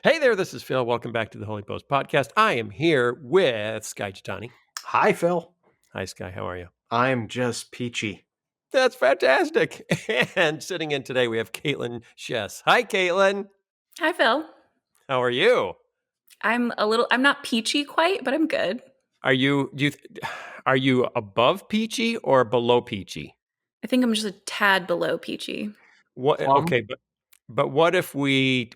Hey there, this is Phil. Welcome back to the Holy Post podcast. I am here with Skye Chitani. Hi, Phil. Hi, Skye. How are you? I'm just peachy. That's fantastic. And sitting in today, we have Kaitlyn Schiess. Hi, Kaitlyn. Hi, Phil. How are you? I'm not peachy quite, but I'm good. Are you above peachy or below peachy? I think I'm just a tad below peachy. What? Plum? Okay, but what if we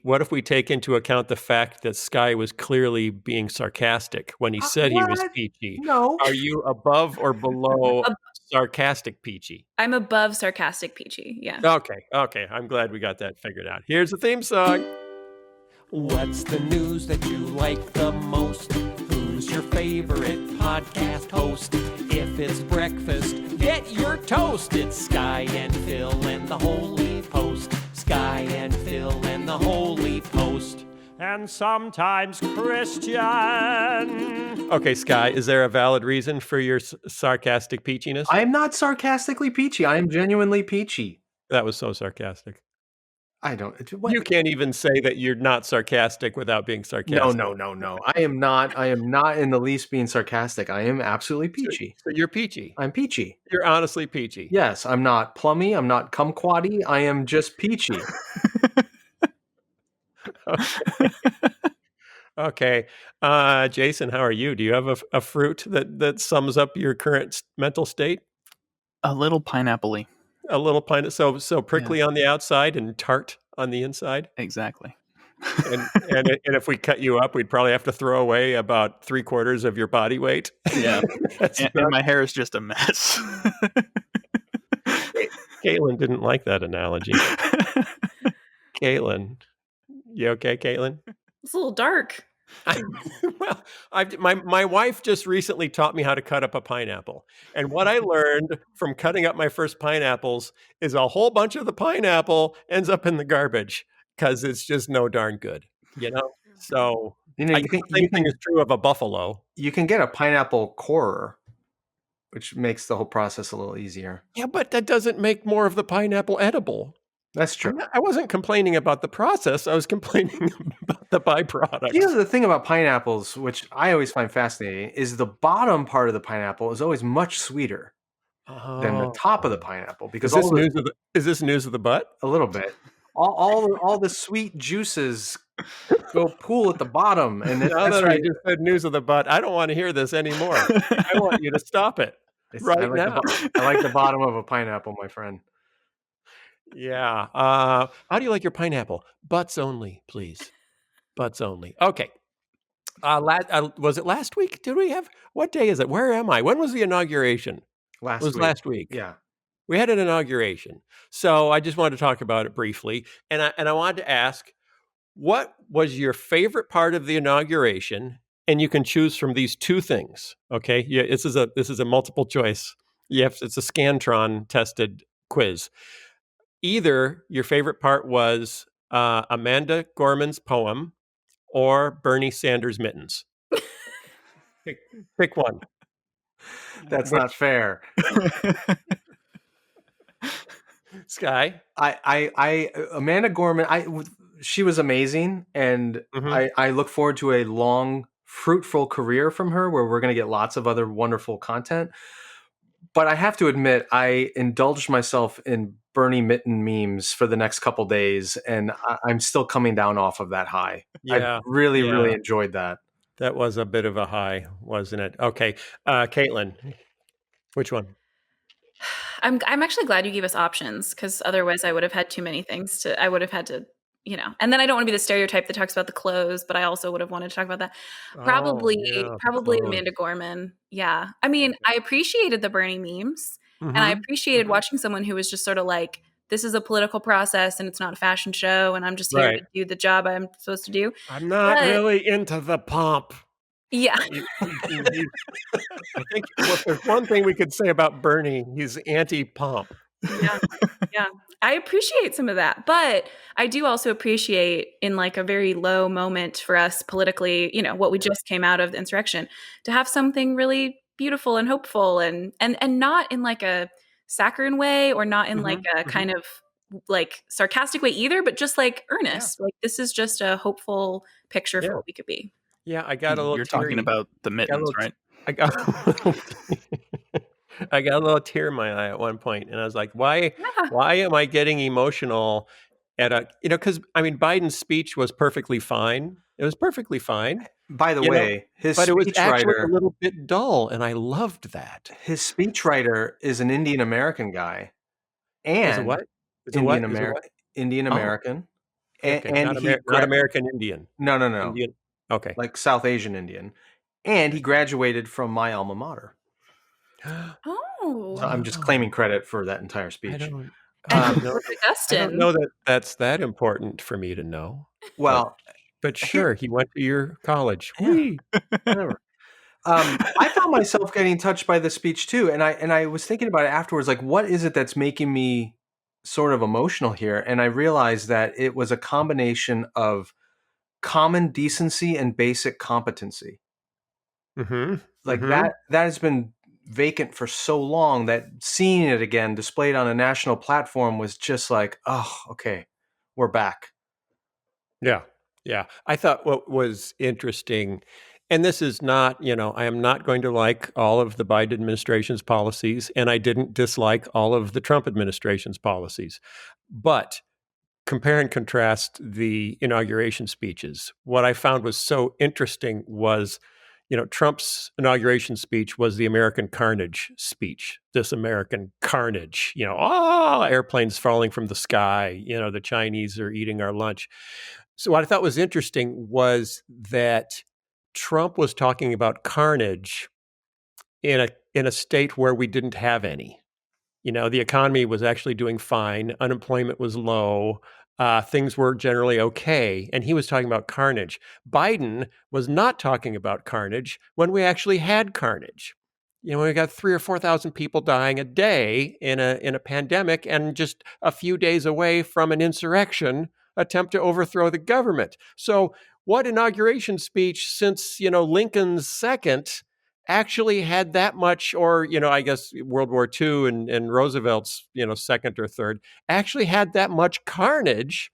take into account the fact that Skye was clearly being sarcastic when he said he was peachy? No. Are you above or below sarcastic peachy? I'm above sarcastic peachy. Yeah. Okay. I'm glad we got that figured out. Here's the theme song. What's the news that you like the most? Who's your favorite podcast host? If it's breakfast, get your toast. It's Skye and Phil and the Holy Post. Skye and Phil and the Holy Post. And sometimes Christian. Okay, Skye, is there a valid reason for your sarcastic peachiness? I am not sarcastically peachy. I am genuinely peachy. That was so sarcastic. I don't. You can't even say that you're not sarcastic without being sarcastic. No. I am not in the least being sarcastic. I am absolutely peachy. So you're peachy. I'm peachy. You're honestly peachy. Yes, I'm not plummy. I'm not kumquatty. I am just peachy. Okay. Jason, how are you? Do you have a fruit that sums up your current mental state? A little pineapple-y. A little pineapple. So prickly on the outside and tart on the inside? Exactly. And if we cut you up, we'd probably have to throw away about 3/4 of your body weight. Yeah. and my hair is just a mess. Kaitlyn didn't like that analogy. Kaitlyn. You okay, Kaitlyn? It's a little dark. My wife just recently taught me how to cut up a pineapple. And what I learned from cutting up my first pineapples is a whole bunch of the pineapple ends up in the garbage because it's just no darn good, So the same thing is true of a buffalo. You can get a pineapple corer, which makes the whole process a little easier. Yeah, but that doesn't make more of the pineapple edible. That's true. I wasn't complaining about the process. I was complaining about the byproduct. The thing about pineapples, which I always find fascinating, is the bottom part of the pineapple is always much sweeter than the top of the pineapple. Because is this news of the butt? A little bit. All the sweet juices go pool at the bottom. And now that I just said news of the butt, I don't want to hear this anymore. I want you to stop it now. I like the bottom of a pineapple, my friend. Yeah. How do you like your pineapple? Butts only, please. Butts only. Okay. Was it last week? What day is it? Where am I? When was the inauguration? Last week. Yeah. We had an inauguration. So I just wanted to talk about it briefly. And I wanted to ask, what was your favorite part of the inauguration? And you can choose from these two things. Okay. Yeah, this is a multiple choice. It's a Scantron tested quiz. Either your favorite part was Amanda Gorman's poem or Bernie Sanders' mittens. Pick one. That's not fair. Skye? I Amanda Gorman, she was amazing. And I look forward to a long, fruitful career from her where we're going to get lots of other wonderful content. But I have to admit, I indulged myself in Bernie Mitten memes for the next couple days, and I'm still coming down off of that high. Yeah, I really enjoyed that. That was a bit of a high, wasn't it? Okay, Kaitlyn, which one? I'm actually glad you gave us options because otherwise I would have had too many things I would have had to, and then I don't want to be the stereotype that talks about the clothes, but I also would have wanted to talk about that. Probably Amanda Gorman. Yeah. I mean, I appreciated the Bernie memes and I appreciated watching someone who was just sort of like, this is a political process and it's not a fashion show and I'm just here to do the job I'm supposed to do. I'm not really into the pomp. Yeah. I think there's one thing we could say about Bernie, he's anti-pomp. Yeah. I appreciate some of that, but I do also appreciate in like a very low moment for us politically, what we just came out of the insurrection, to have something really beautiful and hopeful and not in like a saccharine way or not in like a kind of like sarcastic way either, but just like earnest. Like this is just a hopeful picture for what we could be. Yeah, I got a little You're teary. talking about the mittens, right? I got I got a little tear in my eye at one point, and I was like, why am I getting emotional at a, because I mean, Biden's speech was perfectly fine. It was perfectly fine. By the way, his but it was actually a speechwriter, little bit dull, and I loved that. his speechwriter is an Indian American guy, Is it and what? Indian American, Okay, and not American Indian. No, Indian. Okay. like South Asian Indian, and he graduated from my alma mater. Oh, So I'm just claiming credit for that entire speech. I don't Augustine. know that that's that important for me to know. Well, but sure, he went to your college. Yeah. Whatever. I found myself getting touched by the speech too, and I was thinking about it afterwards. Like, what is it that's making me sort of emotional here? And I realized that it was a combination of common decency and basic competency. Like that has been vacant for so long that seeing it again displayed on a national platform was just like, oh, okay, we're back. Yeah. I thought what was interesting, and this is not, I am not going to like all of the Biden administration's policies, and I didn't dislike all of the Trump administration's policies. But compare and contrast the inauguration speeches. What I found was so interesting was, Trump's inauguration speech was the American carnage speech. This American carnage, airplanes falling from the sky, the Chinese are eating our lunch. So what I thought was interesting was that Trump was talking about carnage in a state where we didn't have any. The economy was actually doing fine. Unemployment was low. Things were generally okay. And he was talking about carnage. Biden was not talking about carnage when we actually had carnage. We got 3,000 or 4,000 people dying a day in a pandemic, and just a few days away from an insurrection attempt to overthrow the government. So what inauguration speech since, Lincoln's second actually had that much, or, I guess World War II and Roosevelt's, second or third, actually had that much carnage,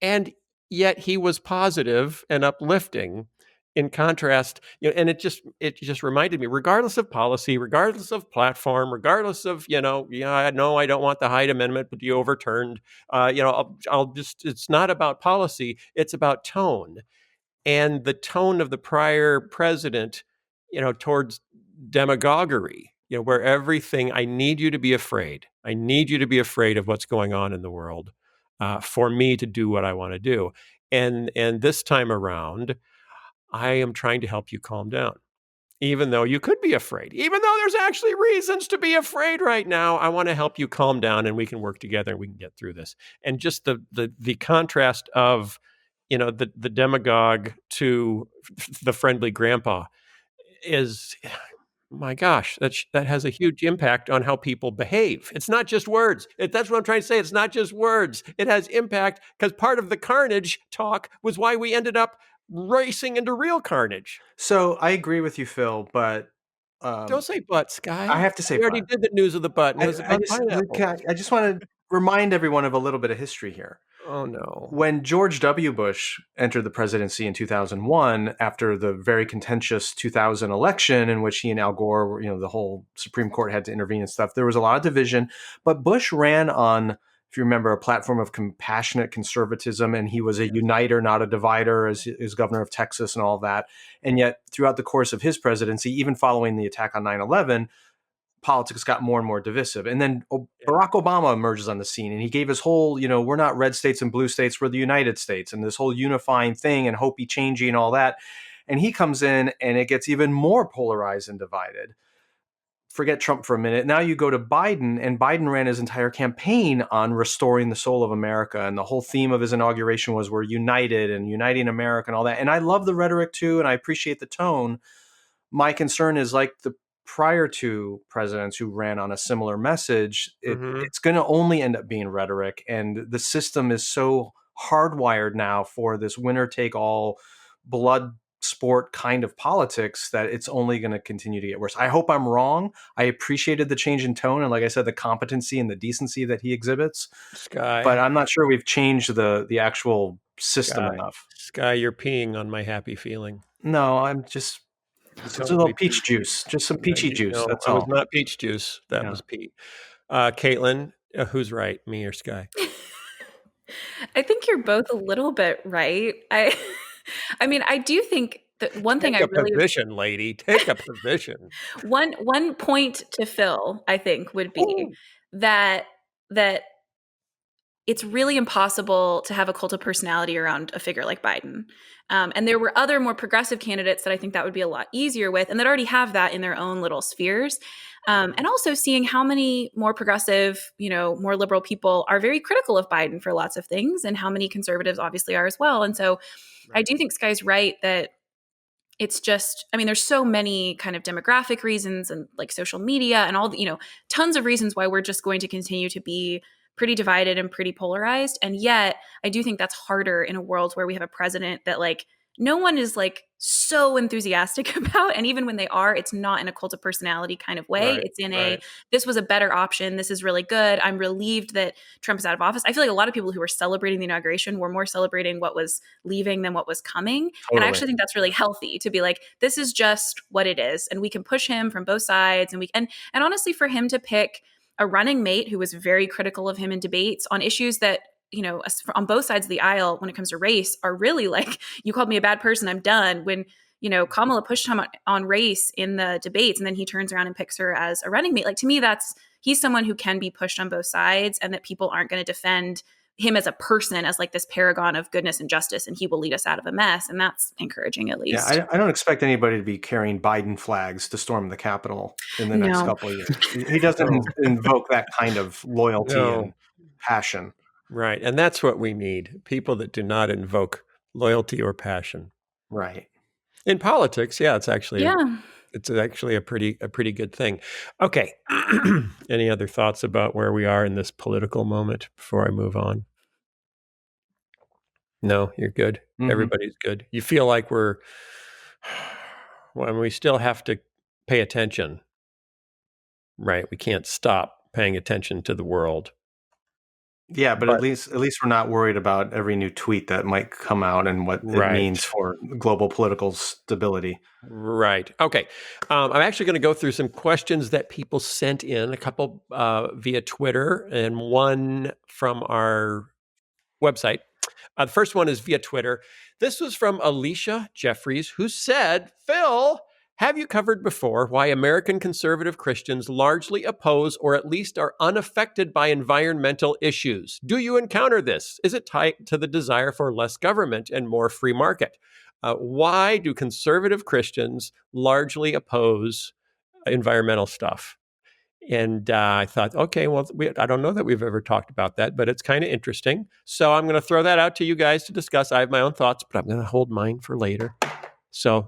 and yet he was positive and uplifting. In contrast, and it just reminded me, regardless of policy, regardless of platform, regardless of, I know I don't want the Hyde Amendment, but you overturned, it's not about policy, it's about tone. And the tone of the prior president, towards demagoguery, where everything, I need you to be afraid. I need you to be afraid of what's going on in the world for me to do what I want to do. And this time around, I am trying to help you calm down. Even though you could be afraid, even though there's actually reasons to be afraid right now, I want to help you calm down, and we can work together and we can get through this. And just the contrast of, the demagogue to the friendly grandpa is, my gosh, that has a huge impact on how people behave. It's not just words. That's what I'm trying to say. It's not just words. It has impact, because part of the carnage talk was why we ended up racing into real carnage. So I agree with you, Phil, but don't say but, Skye. I have to say, we already did the news of the butt. I just want to remind everyone of a little bit of history here. Oh no! When George W. Bush entered the presidency in 2001, after the very contentious 2000 election in which he and Al Gore, the whole Supreme Court had to intervene and stuff, there was a lot of division. But Bush ran on, if you remember, a platform of compassionate conservatism, and he was a uniter, not a divider, as governor of Texas and all that. And yet, throughout the course of his presidency, even following the attack on 9/11, politics got more and more divisive. And then Barack Obama emerges on the scene, and he gave his whole, we're not red states and blue states, we're the United States, and this whole unifying thing and hopey changey and all that. And he comes in, and it gets even more polarized and divided. Forget Trump for a minute. Now you go to Biden, and Biden ran his entire campaign on restoring the soul of America. And the whole theme of his inauguration was we're united and uniting America and all that. And I love the rhetoric too, and I appreciate the tone. My concern is, like the prior two presidents who ran on a similar message, it's going to only end up being rhetoric. And the system is so hardwired now for this winner take all blood sport kind of politics that it's only going to continue to get worse. I hope I'm wrong. I appreciated the change in tone and, like I said, the competency and the decency that he exhibits. Skye. But I'm not sure we've changed the actual system enough. Skye, you're peeing on my happy feeling. No, I'm just a little peach juice, just some peachy juice. No, that's it all. was not peach juice. That was Pete. Kaitlyn, who's right, me or Skye? I think you're both a little bit right. I mean, I do think that one thing Take a position, lady. Take a position. One point to Phil, I think, would be that it's really impossible to have a cult of personality around a figure like Biden. And there were other more progressive candidates that I think that would be a lot easier with, and that already have that in their own little spheres. And also seeing how many more progressive, more liberal people are very critical of Biden for lots of things, and how many conservatives obviously are as well. And so I do think Skye's right that it's just, I mean, there's so many kind of demographic reasons and like social media and all the, tons of reasons why we're just going to continue to be pretty divided and pretty polarized. And yet I do think that's harder in a world where we have a president that like no one is like so enthusiastic about. And even when they are, it's not in a cult of personality kind of way. It's in this was a better option. This is really good. I'm relieved that Trump is out of office. I feel like a lot of people who were celebrating the inauguration were more celebrating what was leaving than what was coming. Totally. And I actually think that's really healthy to be like, this is just what it is. And we can push him from both sides. And honestly, for him to pick a running mate who was very critical of him in debates on issues that, on both sides of the aisle when it comes to race are really like, you called me a bad person, I'm done. When, Kamala pushed him on race in the debates and then he turns around and picks her as a running mate. Like, to me, he's someone who can be pushed on both sides and that people aren't going to defend him as a person as like this paragon of goodness and justice, and he will lead us out of a mess. And that's encouraging, at least. Yeah, I don't expect anybody to be carrying Biden flags to storm the Capitol in the next couple of years. He doesn't invoke that kind of loyalty and passion. Right. And that's what we need. People that do not invoke loyalty or passion. Right. In politics, it's actually a pretty good thing. Okay. Any other thoughts about where we are in this political moment before I move on? No, you're good. Mm-hmm. Everybody's good. You feel like we still have to pay attention, right? We can't stop paying attention to the world. Yeah, but at least we're not worried about every new tweet that might come out and what it means for global political stability. Right. Okay. I'm actually going to go through some questions that people sent in, a couple via Twitter and one from our website. The first one is via Twitter. This was from Alicia Jeffries, who said, Phil, have you covered before why American conservative Christians largely oppose or at least are unaffected by environmental issues? Do you encounter this? Is it tied to the desire for less government and more free market? Why do conservative Christians largely oppose environmental stuff? And I thought, okay, well, I don't know that we've ever talked about that, but it's kind of interesting. So I'm going to throw that out to you guys to discuss. I have my own thoughts, but I'm going to hold mine for later. So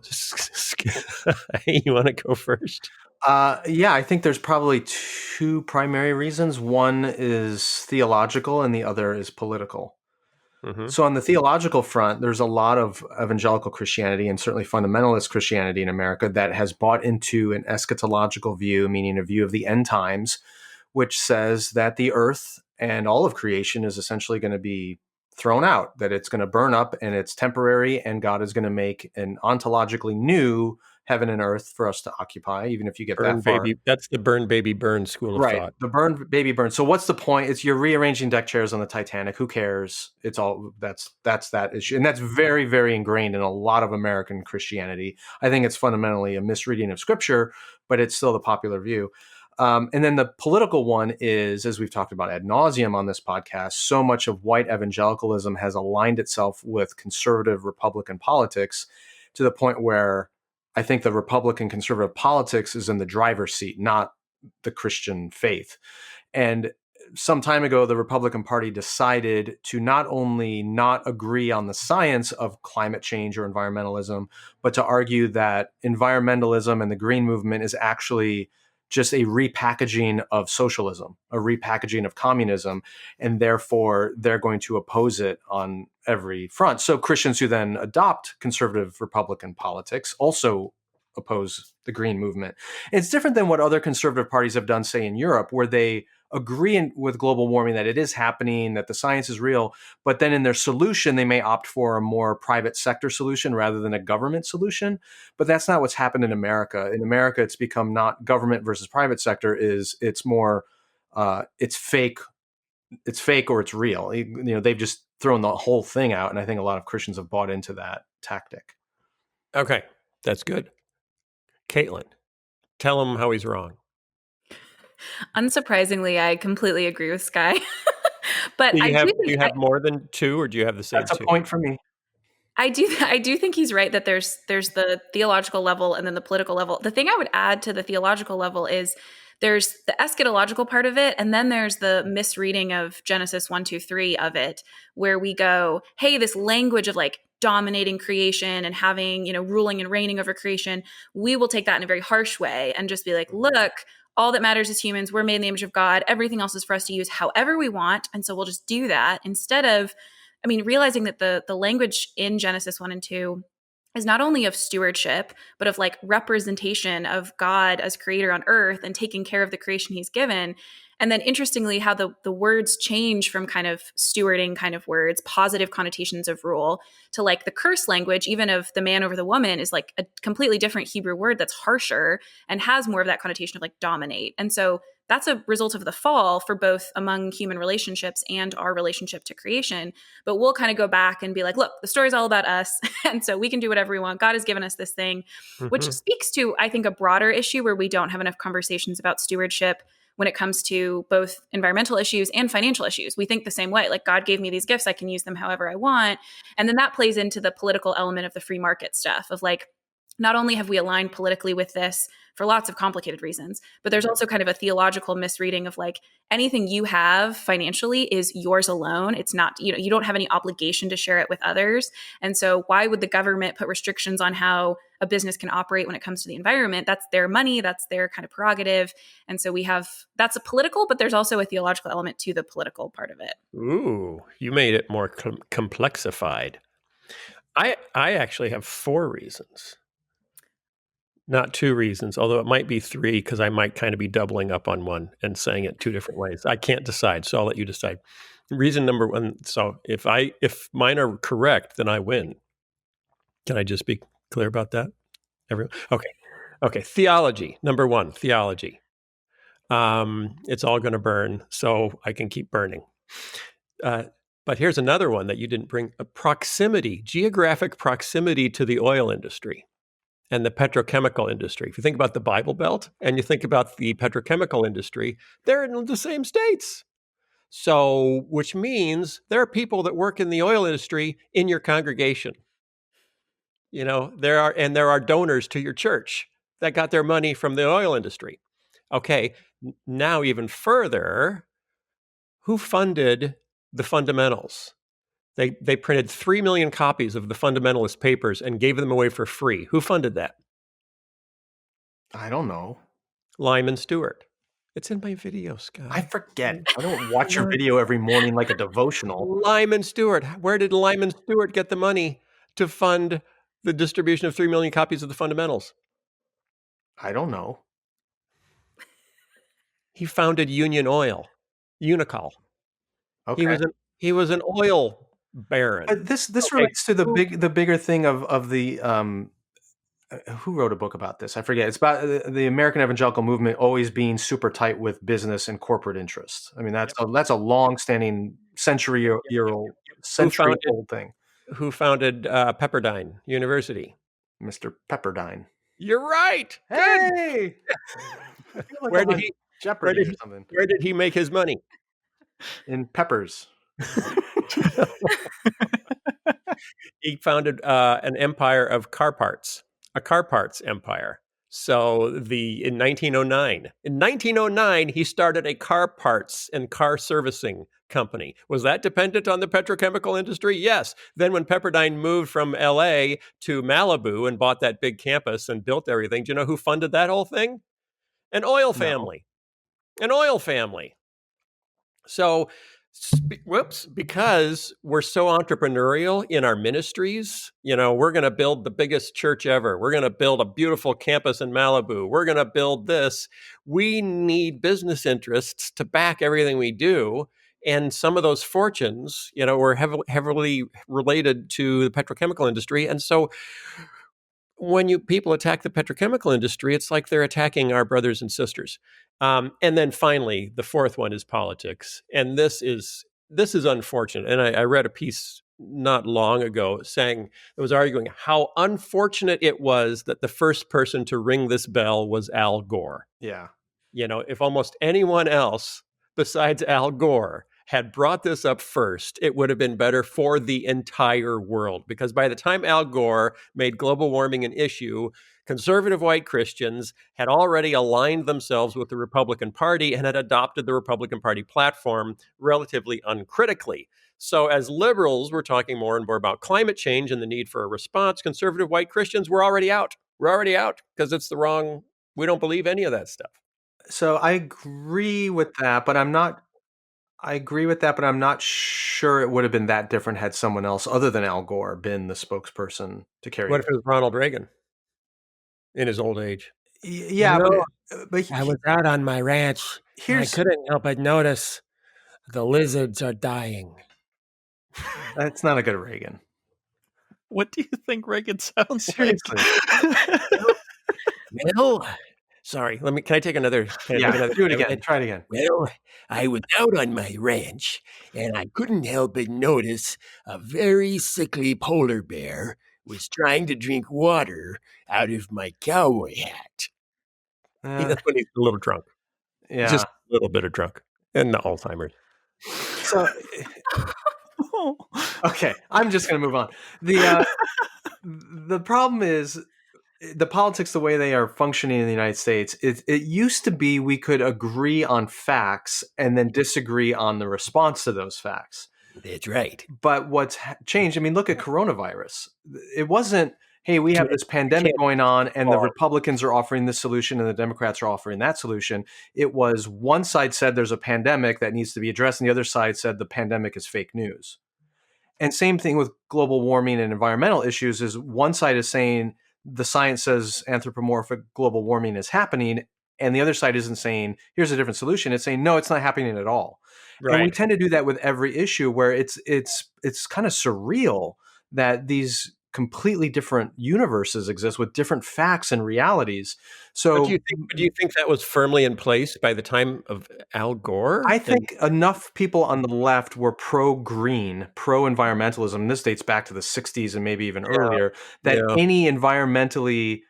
you want to go first? I think there's probably two primary reasons. One is theological and the other is political. Mm-hmm. So on the theological front, there's a lot of evangelical Christianity and certainly fundamentalist Christianity in America that has bought into an eschatological view, meaning a view of the end times, which says that the earth and all of creation is essentially going to be thrown out, that it's going to burn up and it's temporary, and God is going to make an ontologically new heaven and earth for us to occupy, even if you get that far. That's the burn, baby, burn school of thought. The burn, baby, burn. So what's the point? It's you're rearranging deck chairs on the Titanic. Who cares? It's all that's that issue. And that's very, very ingrained in a lot of American Christianity. I think it's fundamentally a misreading of scripture, but it's still the popular view. And then the political one is, as we've talked about ad nauseum on this podcast, so much of white evangelicalism has aligned itself with conservative Republican politics to the point where I think the Republican conservative politics is in the driver's seat, not the Christian faith. And some time ago, the Republican Party decided to not only not agree on the science of climate change or environmentalism, but to argue that environmentalism and the green movement is actually just a repackaging of socialism, a repackaging of communism, and therefore they're going to oppose it on every front. So Christians who then adopt conservative Republican politics also oppose the green movement. It's different than what other conservative parties have done, say in Europe, where they agree with global warming, that it is happening, that the science is real, but then in their solution, they may opt for a more private sector solution rather than a government solution. But that's not what's happened in America. In America, it's become not government versus private sector. It's more it's fake or it's real. They've just thrown the whole thing out, and I think a lot of Christians have bought into that tactic. Okay, that's good. Kaitlyn, tell him how he's wrong. Unsurprisingly, I completely agree with Skye. But do you have more than two, or do you have the same two? That's a point for me. I do think he's right that there's the theological level and then the political level. The thing I would add to the theological level is there's the eschatological part of it, and then there's the misreading of Genesis 1-2-3 of it, where we go, hey, this language of like dominating creation and having, ruling and reigning over creation, we will take that in a very harsh way and just be like, look, all that matters is humans. We're made in the image of God. Everything else is for us to use however we want. And so we'll just do that instead of, realizing that the language in Genesis 1 and 2 is not only of stewardship, but of like representation of God as creator on earth and taking care of the creation he's given. And then interestingly, how the words change from kind of stewarding kind of words, positive connotations of rule, to like the curse language, even of the man over the woman, is like a completely different Hebrew word that's harsher and has more of that connotation of like dominate. And so that's a result of the fall for both among human relationships and our relationship to creation. But we'll kind of go back and be like, look, the story's all about us. And so we can do whatever we want. God has given us this thing, which speaks to, I think, a broader issue where we don't have enough conversations about stewardship when it comes to both environmental issues and financial issues. We think the same way, like God gave me these gifts, I can use them however I want. And then that plays into the political element of the free market stuff of like, not only have we aligned politically with this for lots of complicated reasons, but there's also kind of a theological misreading of like anything you have financially is yours alone. It's not, you don't have any obligation to share it with others. And so why would the government put restrictions on how a business can operate when it comes to the environment? That's their money. That's their kind of prerogative. And so that's a political, but there's also a theological element to the political part of it. Ooh, you made it more complexified. I actually have 4 reasons. Not 2 reasons, although it might be 3 because I might kind of be doubling up on one and saying it 2 different ways. I can't decide, so I'll let you decide. Reason number 1, so if mine are correct, then I win. Can I just be clear about that? Everyone? Okay. Theology. Number 1, theology. It's all going to burn, so I can keep burning. But here's another one that you didn't bring: proximity, geographic proximity to the oil industry and the petrochemical industry. If you think about the Bible Belt and you think about the petrochemical industry, they're in the same states. So, which means there are people that work in the oil industry in your congregation. There are donors to your church that got their money from the oil industry. Okay, now even further, who funded the fundamentals? They printed 3 million copies of the fundamentalist papers and gave them away for free. Who funded that? I don't know. Lyman Stewart. It's in my video, Scott. I forget. I don't watch your video every morning like a devotional. Lyman Stewart. Where did Lyman Stewart get the money to fund the distribution of 3 million copies of the fundamentals? I don't know. He founded Union Oil, Unocal. Okay. He was an oil baron. But this relates to the bigger thing of the who wrote a book about this? I forget. It's about the American evangelical movement always being super tight with business and corporate interests. That's a long-standing century-old thing. Who founded Pepperdine University? Mr. Pepperdine. You're right. Hey. Where did he Jeopardy or something? Where did he make his money? In peppers. He founded an empire of car parts, a car parts empire. So in 1909, he started a car parts and car servicing company. Was that dependent on the petrochemical industry? Yes. Then when Pepperdine moved from LA to Malibu and bought that big campus and built everything, do you know who funded that whole thing? An oil family. An oil family. So, because we're so entrepreneurial in our ministries, we're going to build the biggest church ever. We're going to build a beautiful campus in Malibu. We're going to build this. We need business interests to back everything we do. And some of those fortunes, were heavily related to the petrochemical industry. And so when people attack the petrochemical industry, it's like they're attacking our brothers and sisters. And then finally, the fourth one is politics. And this is unfortunate. And I read a piece not long ago saying, it was arguing how unfortunate it was that the first person to ring this bell was Al Gore. Yeah. If almost anyone else besides Al Gore had brought this up first, it would have been better for the entire world. Because by the time Al Gore made global warming an issue, conservative white Christians had already aligned themselves with the Republican Party and had adopted the Republican Party platform relatively uncritically. So as liberals were talking more and more about climate change and the need for a response, conservative white Christians were already out. We're already out because it's the wrong, we don't believe any of that stuff. So I agree with that, but I'm not sure it would have been that different had someone else other than Al Gore been the spokesperson to carry What if it was Ronald Reagan in his old age? Yeah, but I was out on my ranch. And I couldn't help but notice the lizards are dying. That's not a good Reagan. What do you think Reagan sounds Seriously. like? Well, sorry, can I take another? Do it again. Try it again. Well, I was out on my ranch, and I couldn't help but notice a very sickly polar bear was trying to drink water out of my cowboy hat. That's when he's a little drunk. Yeah. Just a little bit of drunk. And the Alzheimer's. So, okay, I'm just going to move on. The problem is the politics, the way they are functioning in the United States. It used to be we could agree on facts and then disagree on the response to those facts. That's right. But what's changed, look at coronavirus. It wasn't, hey, we have this pandemic going on and the Republicans are offering this solution and the Democrats are offering that solution. It was one side said there's a pandemic that needs to be addressed and the other side said the pandemic is fake news. And same thing with global warming and environmental issues is one side is saying the science says anthropomorphic global warming is happening and the other side isn't saying here's a different solution. It's saying no, it's not happening at all. Right. And we tend to do that with every issue where it's kind of surreal that these completely different universes exist with different facts and realities. So do you think that was firmly in place by the time of Al Gore? I think enough people on the left were pro-green, pro-environmentalism, and this dates back to the 60s and maybe even earlier, that any environmentally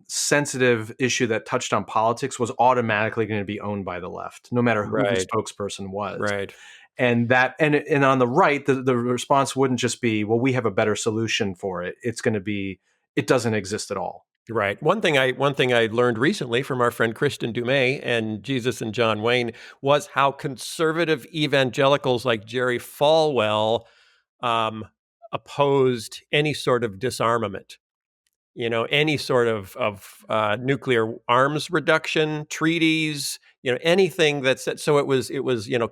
sensitive issue that touched on politics was automatically going to be owned by the left, no matter who the spokesperson was. Right. And and on the right, the response wouldn't just be, well, we have a better solution for it. It's going to be, it doesn't exist at all. Right. One thing I learned recently from our friend Kristen Dumais and Jesus and John Wayne was how conservative evangelicals like Jerry Falwell opposed any sort of disarmament. Any sort of nuclear arms reduction treaties, anything that's so it was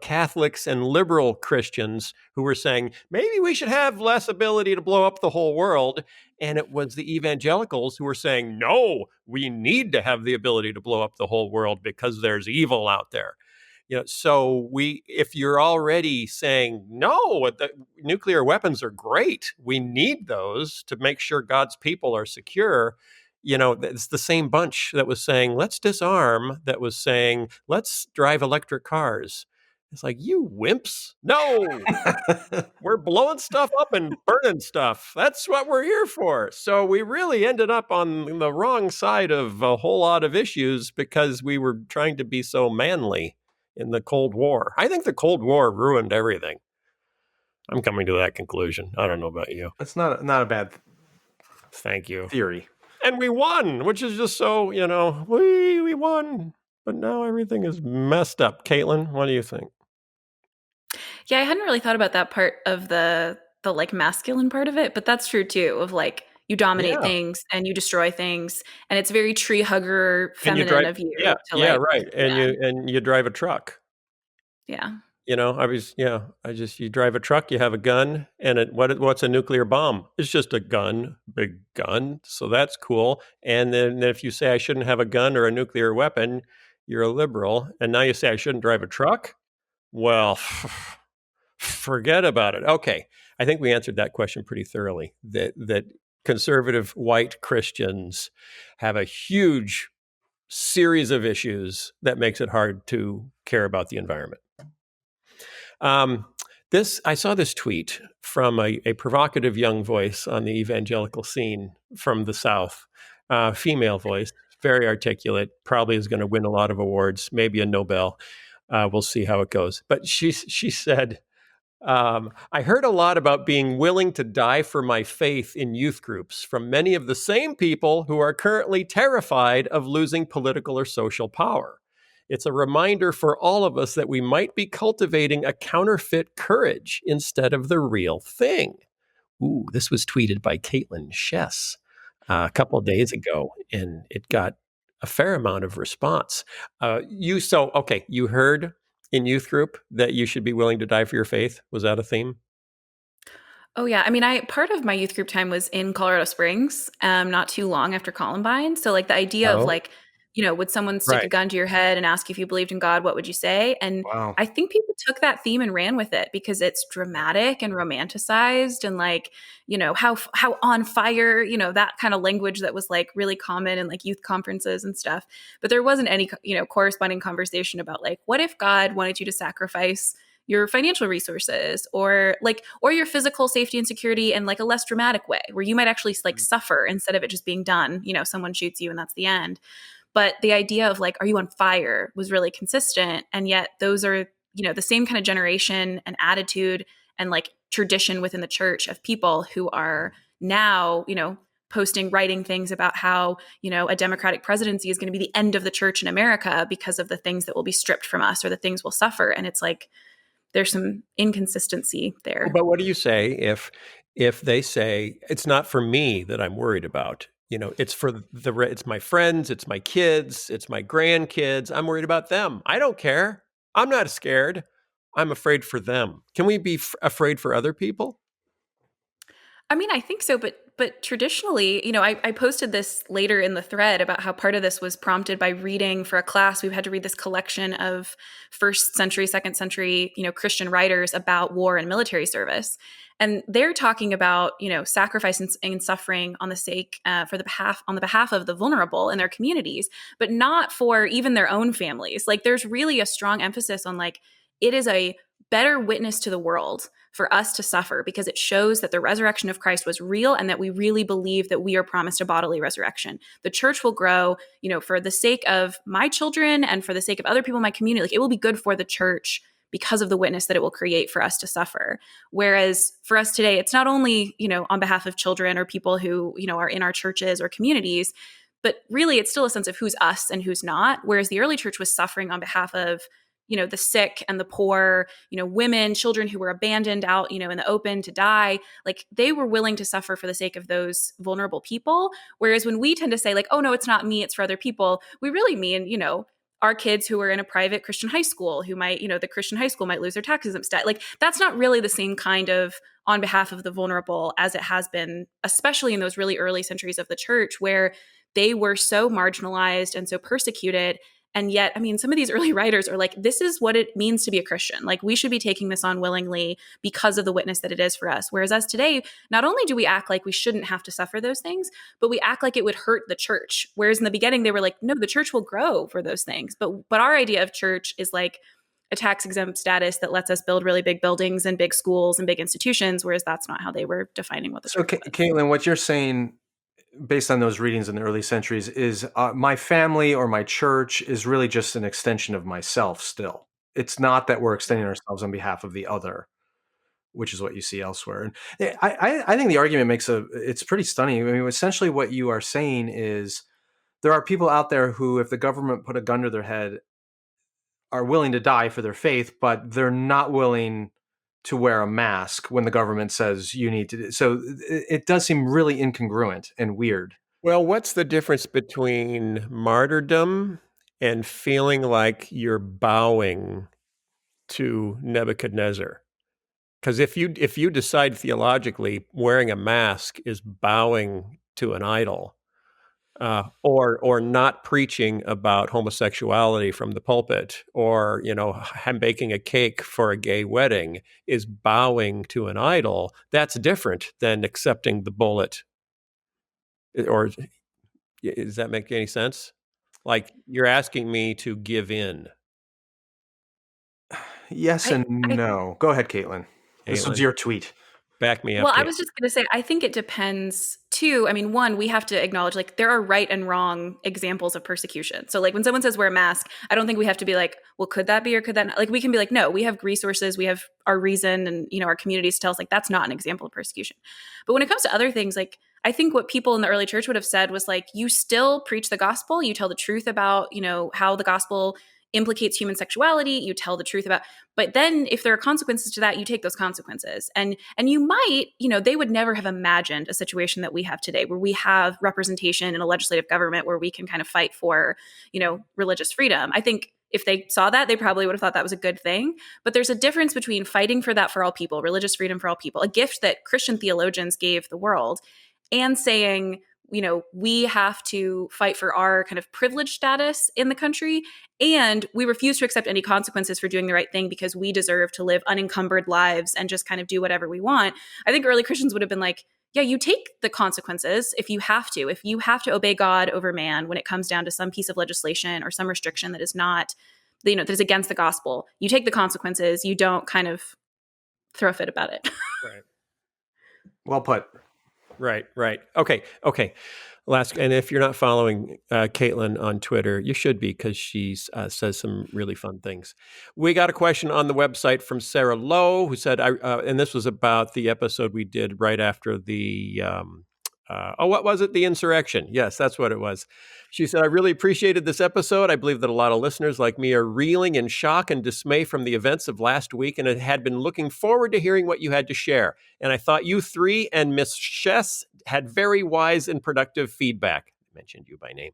Catholics and liberal Christians who were saying maybe we should have less ability to blow up the whole world. And it was the evangelicals who were saying, no, we need to have the ability to blow up the whole world because there's evil out there. So if you're already saying, no, the nuclear weapons are great, we need those to make sure God's people are secure. It's the same bunch that was saying, let's disarm, that was saying, let's drive electric cars. It's like, you wimps. No, we're blowing stuff up and burning stuff. That's what we're here for. So we really ended up on the wrong side of a whole lot of issues because we were trying to be so manly in the Cold War. I think the Cold War ruined everything. I'm coming to that conclusion. I don't know about you. It's not a bad thank you theory. And we won, which is just so, we won. But now everything is messed up. Kaitlyn, what do you think? Yeah, I hadn't really thought about that part of the like masculine part of it, but that's true too, of like, You dominate Yeah. things and you destroy things, and it's very tree hugger And you feminine drive, of you yeah, to yeah, like, right. And yeah, you drive a truck. yeah. You know, you drive a truck, you have a gun, and what's a nuclear bomb? It's just a gun, big gun. So that's cool. And then if you say I shouldn't have a gun or a nuclear weapon, you're a liberal. And now you say I shouldn't drive a truck? Well, forget about it. Okay. I think we answered that question pretty thoroughly. That conservative white Christians have a huge series of issues that makes it hard to care about the environment. I saw this tweet from a provocative young voice on the evangelical scene from the South, female voice, very articulate, probably is going to win a lot of awards, maybe a Nobel. We'll see how it goes. But she said, I heard a lot about being willing to die for my faith in youth groups from many of the same people who are currently terrified of losing political or social power. It's a reminder for all of us that we might be cultivating a counterfeit courage instead of the real thing. Ooh, this was tweeted by Kaitlyn Schiess a couple of days ago, and it got a fair amount of response. You heard in youth group that you should be willing to die for your faith. Was that a theme? Oh yeah, I mean, I part of my youth group time was in Colorado Springs, not too long after Columbine. So like the idea of Oh, like, would someone stick a right. gun to your head and ask you if you believed in God, what would you say? And Wow. I think people took that theme and ran with it because it's dramatic and romanticized and like, how on fire, that kind of language that was like really common in like youth conferences and stuff. But there wasn't any, corresponding conversation about like, what if God wanted you to sacrifice your financial resources or your physical safety and security in like a less dramatic way where you might actually like suffer instead of it just being done, someone shoots you and that's the end. But the idea of like, are you on fire was really consistent. And yet those are, the same kind of generation and attitude and like tradition within the church of people who are now, posting, writing things about how, a Democratic presidency is going to be the end of the church in America because of the things that will be stripped from us or the things we'll suffer. And it's like, there's some inconsistency there. But what do you say if they say it's not for me that I'm worried about? It's for it's my friends, it's my kids, it's my grandkids. I'm worried about them. I don't care. I'm not scared. I'm afraid for them. Can we be afraid for other people? I mean, I think so, but traditionally, I posted this later in the thread about how part of this was prompted by reading for a class. We've had to read this collection of first century, second century, Christian writers about war and military service. And they're talking about, sacrifice and suffering on the sake on the behalf of the vulnerable in their communities, but not for even their own families. Like there's really a strong emphasis on like, it is a better witness to the world for us to suffer because it shows that the resurrection of Christ was real and that we really believe that we are promised a bodily resurrection. The church will grow, for the sake of my children and for the sake of other people in my community. Like it will be good for the church because of the witness that it will create for us to suffer. Whereas for us today, it's not only, on behalf of children or people who, are in our churches or communities, but really it's still a sense of who's us and who's not. Whereas the early church was suffering on behalf of the sick and the poor, women, children who were abandoned out, in the open to die, like they were willing to suffer for the sake of those vulnerable people. Whereas when we tend to say like, oh no, it's not me, it's for other people, we really mean, our kids who are in a private Christian high school who might, the Christian high school might lose their tax exempt status. Like that's not really the same kind of on behalf of the vulnerable as it has been, especially in those really early centuries of the church where they were so marginalized and so persecuted. And yet, I mean, some of these early writers are like, this is what it means to be a Christian. Like, we should be taking this on willingly because of the witness that it is for us. Whereas us today, not only do we act like we shouldn't have to suffer those things, but we act like it would hurt the church. Whereas in the beginning, they were like, no, the church will grow for those things. But our idea of church is like a tax exempt status that lets us build really big buildings and big schools and big institutions, whereas that's not how they were defining what the church was. Kaitlyn, what you're saying based on those readings in the early centuries is my family or my church is really just an extension of myself still. It's not that we're extending ourselves on behalf of the other, which is what you see elsewhere. And I think the argument it's pretty stunning. I mean, essentially what you are saying is there are people out there who, if the government put a gun to their head, are willing to die for their faith, but they're not willing to wear a mask when the government says you need to. So it does seem really incongruent and weird. Well, what's the difference between martyrdom and feeling like you're bowing to Nebuchadnezzar? Because if you decide theologically wearing a mask is bowing to an idol, or not preaching about homosexuality from the pulpit, or baking a cake for a gay wedding is bowing to an idol, that's different than accepting the bullet. Or does that make any sense? Like you're asking me to give in. Yes and no. Go ahead, Kaitlyn. This was your tweet. Back me up. Well, I was just going to say, I think it depends too. I mean, one, we have to acknowledge like there are right and wrong examples of persecution. So like when someone says wear a mask, I don't think we have to be like, well, could that be or could that not? Like we can be like, no, we have resources, we have our reason and, our communities to tell us like that's not an example of persecution. But when it comes to other things, like I think what people in the early church would have said was like, you still preach the gospel, you tell the truth about, how the gospel implicates human sexuality, you tell the truth about, but then if there are consequences to that, you take those consequences. And you might, they would never have imagined a situation that we have today where we have representation in a legislative government where we can kind of fight for, religious freedom. I think if they saw that, they probably would have thought that was a good thing. But there's a difference between fighting for that for all people, religious freedom for all people, a gift that Christian theologians gave the world, and saying, we have to fight for our kind of privileged status in the country. And we refuse to accept any consequences for doing the right thing because we deserve to live unencumbered lives and just kind of do whatever we want. I think early Christians would have been like, yeah, you take the consequences if you have to. If you have to obey God over man when it comes down to some piece of legislation or some restriction that is not, that is against the gospel, you take the consequences. You don't kind of throw a fit about it. Right. Well put. Right. Okay. Last, and if you're not following Kaitlyn on Twitter, you should be because she says some really fun things. We got a question on the website from Sarah Lowe who said, and this was about the episode we did right after the, what was it? The insurrection. Yes, that's what it was. She said, I really appreciated this episode. I believe that a lot of listeners like me are reeling in shock and dismay from the events of last week and had been looking forward to hearing what you had to share. And I thought you three and Miss Schiess had very wise and productive feedback. I mentioned you by name.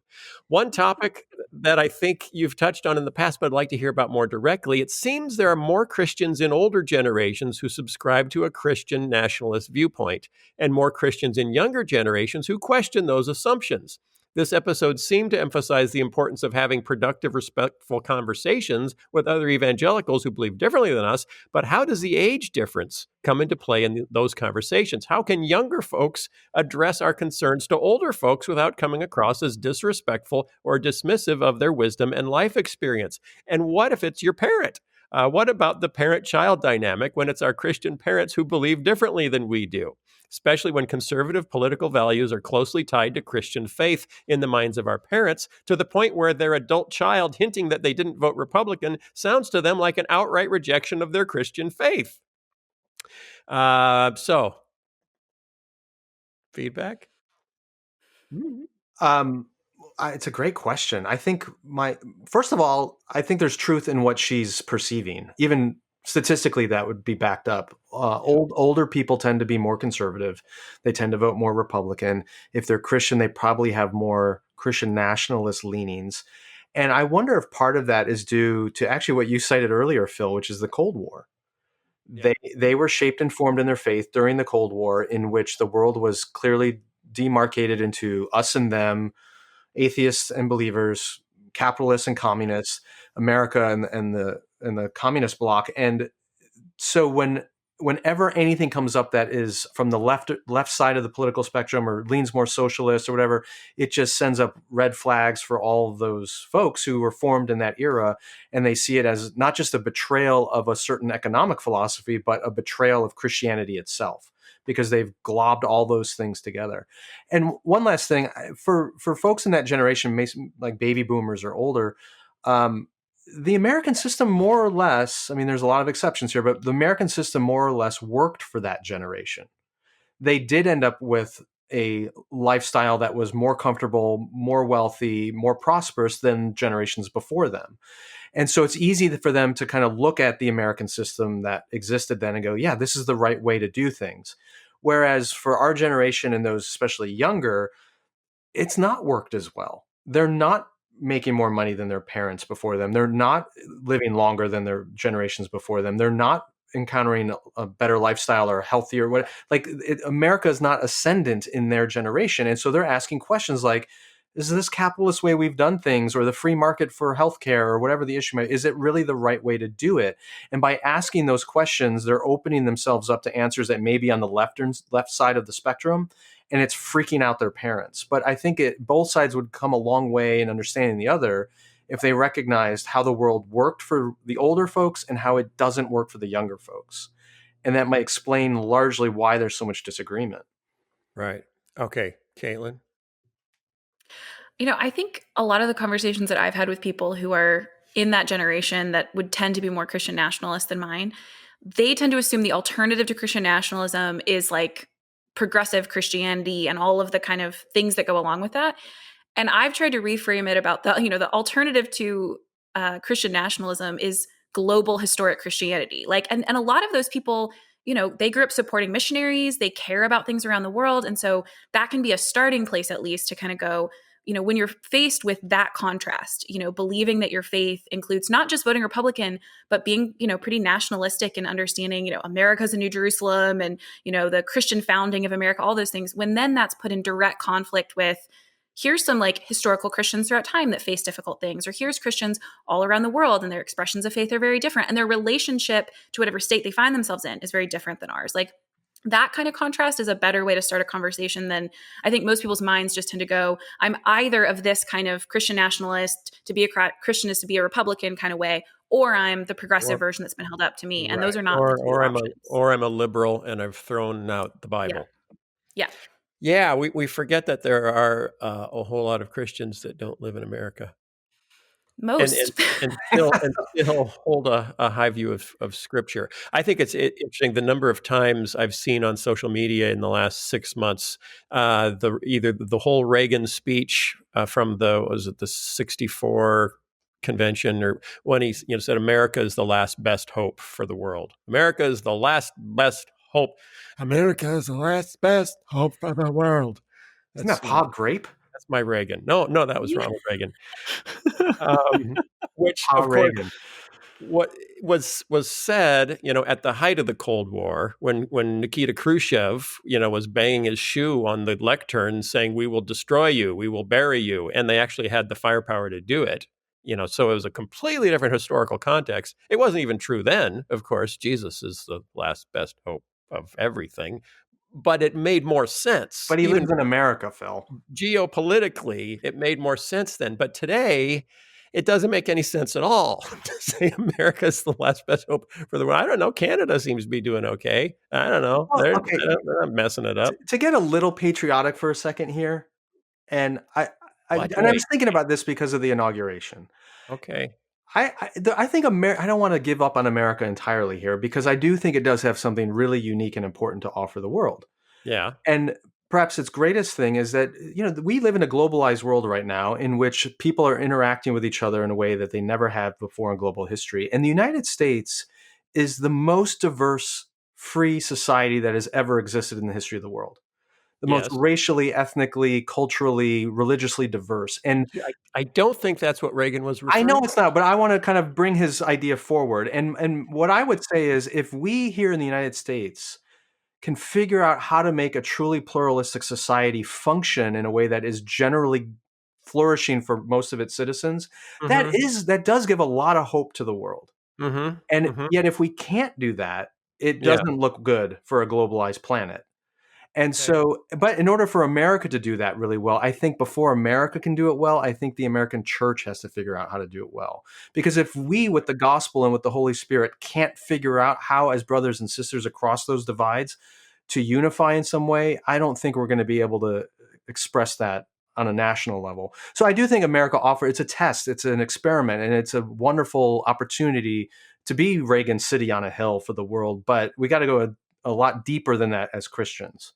One topic that I think you've touched on in the past, but I'd like to hear about more directly. It seems there are more Christians in older generations who subscribe to a Christian nationalist viewpoint, and more Christians in younger generations who question those assumptions. This episode seemed to emphasize the importance of having productive, respectful conversations with other evangelicals who believe differently than us, but how does the age difference come into play in those conversations? How can younger folks address our concerns to older folks without coming across as disrespectful or dismissive of their wisdom and life experience? And what if it's your parent? What about the parent-child dynamic when it's our Christian parents who believe differently than we do? Especially when conservative political values are closely tied to Christian faith in the minds of our parents, to the point where their adult child hinting that they didn't vote Republican sounds to them like an outright rejection of their Christian faith. So, feedback? It's a great question. I think first of all, I think there's truth in what she's perceiving. Even statistically, that would be backed up. Older people tend to be more conservative. They tend to vote more Republican. If they're Christian, they probably have more Christian nationalist leanings. And I wonder if part of that is due to actually what you cited earlier, Phil, which is the Cold War. Yeah. They were shaped and formed in their faith during the Cold War, in which the world was clearly demarcated into us and them, atheists and believers, capitalists and communists, America and the communist bloc. And so whenever anything comes up that is from the left side of the political spectrum or leans more socialist or whatever, it just sends up red flags for all of those folks who were formed in that era. And they see it as not just a betrayal of a certain economic philosophy, but a betrayal of Christianity itself, because they've globbed all those things together. And one last thing, for folks in that generation, like baby boomers or older, the American system more or less, I mean, there's a lot of exceptions here, but the American system more or less worked for that generation. They did end up with a lifestyle that was more comfortable, more wealthy, more prosperous than generations before them. And so it's easy for them to kind of look at the American system that existed then and go, yeah, this is the right way to do things. Whereas for our generation and those especially younger, it's not worked as well. They're not making more money than their parents before them. They're not living longer than their generations before them. They're not encountering a better lifestyle or healthier America is not ascendant in their generation. And so they're asking questions like, is this capitalist way we've done things, or the free market for healthcare, or whatever the issue is it really the right way to do it? And by asking those questions, they're opening themselves up to answers that may be on the left side of the spectrum, and it's freaking out their parents. But I think both sides would come a long way in understanding the other if they recognized how the world worked for the older folks and how it doesn't work for the younger folks. And that might explain largely why there's so much disagreement. Right. Okay. Kaitlyn? I think a lot of the conversations that I've had with people who are in that generation that would tend to be more Christian nationalist than mine, they tend to assume the alternative to Christian nationalism is like progressive Christianity and all of the kind of things that go along with that. And I've tried to reframe it about the alternative to Christian nationalism is global historic Christianity. And a lot of those people, they grew up supporting missionaries, they care about things around the world. And so that can be a starting place, at least, to kind of go, when you're faced with that contrast, believing that your faith includes not just voting Republican, but being, pretty nationalistic and understanding, America's a New Jerusalem and, the Christian founding of America, all those things, when then that's put in direct conflict with, here's some historical Christians throughout time that face difficult things, or here's Christians all around the world and their expressions of faith are very different. And their relationship to whatever state they find themselves in is very different than ours. That kind of contrast is a better way to start a conversation than I think most people's minds just tend to go, I'm either of this kind of Christian nationalist, to be a Christian is to be a Republican kind of way, or I'm the progressive version that's been held up to me. And those are not the two options. I'm a liberal and I've thrown out the Bible. Yeah. Yeah, we forget that there are a whole lot of Christians that don't live in America. Most. And still hold a high view of Scripture. I think it's interesting the number of times I've seen on social media in the last 6 months either the whole Reagan speech from the 64 convention, or when he said America is the last best hope for the world. America is the last best hope. America is the last best hope for the world. Isn't that Pog Grape? That's my Reagan. No, that was Ronald Reagan. Which, of course, what was said, at the height of the Cold War, when Nikita Khrushchev, was banging his shoe on the lectern saying, "We will destroy you, we will bury you," and they actually had the firepower to do it. So it was a completely different historical context. It wasn't even true then. Of course, Jesus is the last best hope of everything. But it made more sense. But he lives in America, Phil. Geopolitically, it made more sense then. But today, it doesn't make any sense at all to say America is the last best hope for the world. I don't know. Canada seems to be doing okay. I don't know. They're not messing it up. To get a little patriotic for a second here, and I was thinking about this because of the inauguration. Okay. I think I don't want to give up on America entirely here, because I do think it does have something really unique and important to offer the world. Yeah. And perhaps its greatest thing is that, we live in a globalized world right now in which people are interacting with each other in a way that they never have before in global history. And the United States is the most diverse, free society that has ever existed in the history of the world. The most racially, ethnically, culturally, religiously diverse. And I don't think that's what Reagan was referring to. I know it's not, but I want to kind of bring his idea forward. And what I would say is, if we here in the United States can figure out how to make a truly pluralistic society function in a way that is generally flourishing for most of its citizens, that does give a lot of hope to the world. And yet, if we can't do that, it doesn't look good for a globalized planet. And so, but in order for America to do that really well, I think before America can do it well, I think the American church has to figure out how to do it well. Because if we, with the gospel and with the Holy Spirit, can't figure out how, as brothers and sisters across those divides, to unify in some way, I don't think we're going to be able to express that on a national level. So I do think America it's a test, it's an experiment, and it's a wonderful opportunity to be Reagan's city on a hill for the world. But we got to go a lot deeper than that as Christians.